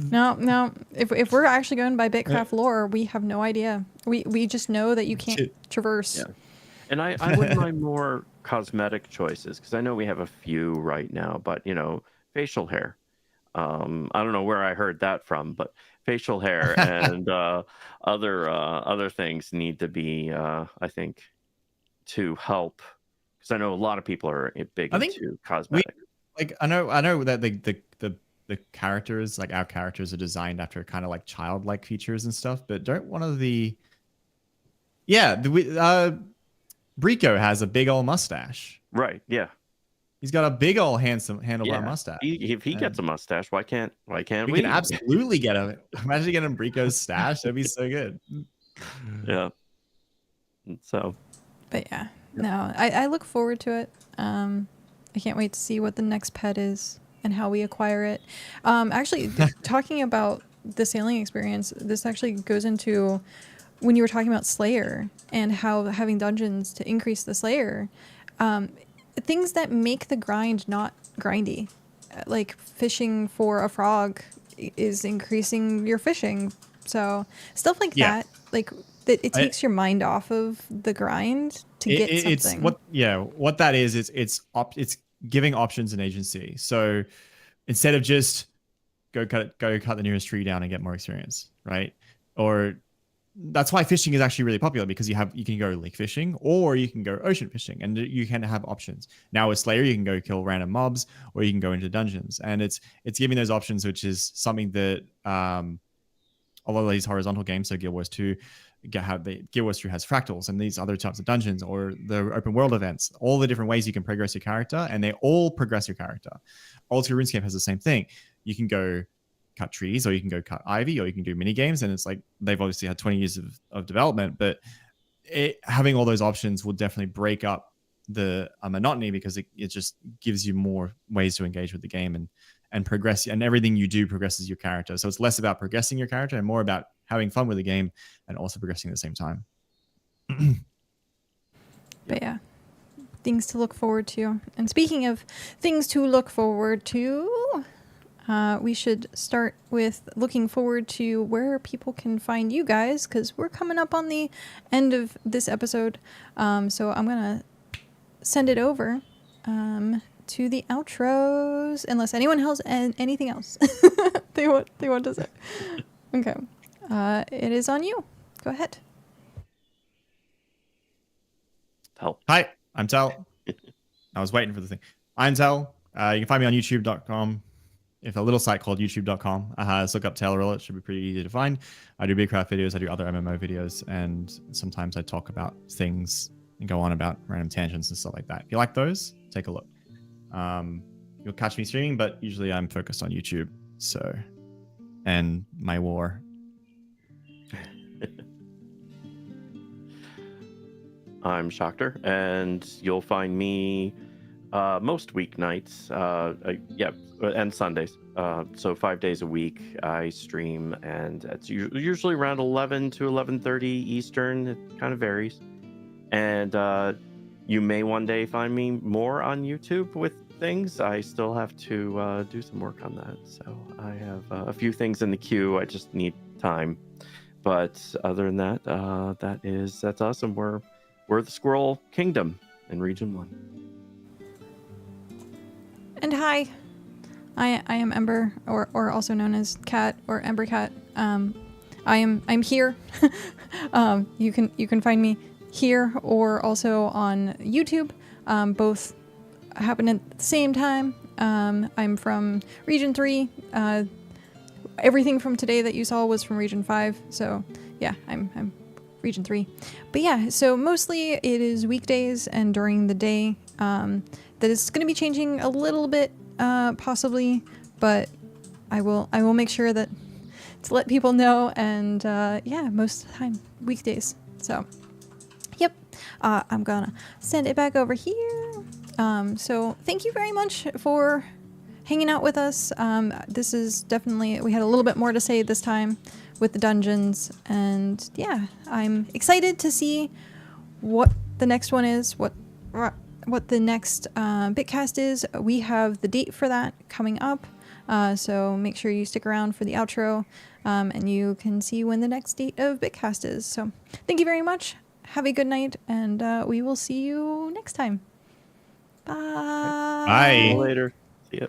No. If we're actually going by BitCraft lore, we have no idea. We just know that you can't traverse.
Yeah. And I wouldn't mind more cosmetic choices, because I know we have a few right now, but facial hair. I don't know where I heard that from, but facial hair and other things need to be, I think, to help, because I know a lot of people are big into cosmetic.
I know that the characters, like our characters, are designed after kind of like childlike features and stuff, but don't one of the Brico has a big old mustache.
Right, yeah.
He's got a big old handlebar mustache.
If he gets a mustache, why can't we?
We can absolutely get him. Imagine getting Brico's stash. That'd be so good.
Yeah. So.
But yeah, no, I look forward to it. I can't wait to see what the next pet is and how we acquire it. Actually, talking about the sailing experience, this actually goes into when you were talking about Slayer and how having dungeons to increase the Slayer, things that make the grind not grindy, like fishing for a frog is increasing your fishing. So stuff like that, like it takes your mind off of the grind to get something.
What that is, it's giving options and agency. So instead of just go cut the nearest tree down and get more experience, right? Or that's why fishing is actually really popular, because you can go lake fishing or you can go ocean fishing, and you can have options. Now with Slayer, you can go kill random mobs, or you can go into dungeons, and it's giving those options, which is something that a lot of these horizontal games, so Guild Wars 2, Guild Wars 2 has fractals and these other types of dungeons, or the open world events, all the different ways you can progress your character, and they all progress your character. Ultimate RuneScape has the same thing. You can go cut trees, or you can go cut ivy, or you can do mini games, and it's like they've obviously had 20 years of development, but having all those options will definitely break up the monotony, because it just gives you more ways to engage with the game and progress, and everything you do progresses your character. So it's less about progressing your character and more about having fun with the game and also progressing at the same time.
But yeah, things to look forward to. And speaking of things to look forward to, we should start with looking forward to where people can find you guys, because we're coming up on the end of this episode. So I'm going to send it over to the outros, unless anyone else and anything else they want to say. Okay. It is on you. Go ahead.
Tel.
Hi, I'm Tel. I was waiting for the thing. I'm Tel. You can find me on youtube.com. If a little site called youtube.com. Just look up Teloril. It should be pretty easy to find. I do BitCraft videos. I do other MMO videos. And sometimes I talk about things and go on about random tangents and stuff like that. If you like those, take a look. You'll catch me streaming, but usually I'm focused on YouTube. So, and my war.
I'm Shocktor, and you'll find me most weeknights, and Sundays. So 5 days a week I stream, and it's usually around 11 to 11:30 Eastern. It kind of varies. And you may one day find me more on YouTube with things. I still have to do some work on that. So I have a few things in the queue. I just need time. But other than that, that's us, and we're the Squirrel Kingdom in Region 1.
And hi, I am Ember, or also known as Kat or emberKat. I'm here. You can find me here or also on YouTube. Both happen at the same time. I'm from Region 3. Everything from today that you saw was from Region 5. So yeah, I'm Region 3. But yeah, so mostly it is weekdays and during the day. That is going to be changing a little bit, possibly, but I will make sure that to let people know. And yeah, most of the time weekdays. So yep, I'm gonna send it back over here. So thank you very much for hanging out with us. This is definitely, we had a little bit more to say this time with the dungeons, and yeah, I'm excited to see what the next one is, what the next BitCast is. We have the date for that coming up, so make sure you stick around for the outro, and you can see when the next date of BitCast is. So thank you very much. Have a good night, and we will see you next time. Bye.
Bye.
See you later. See ya.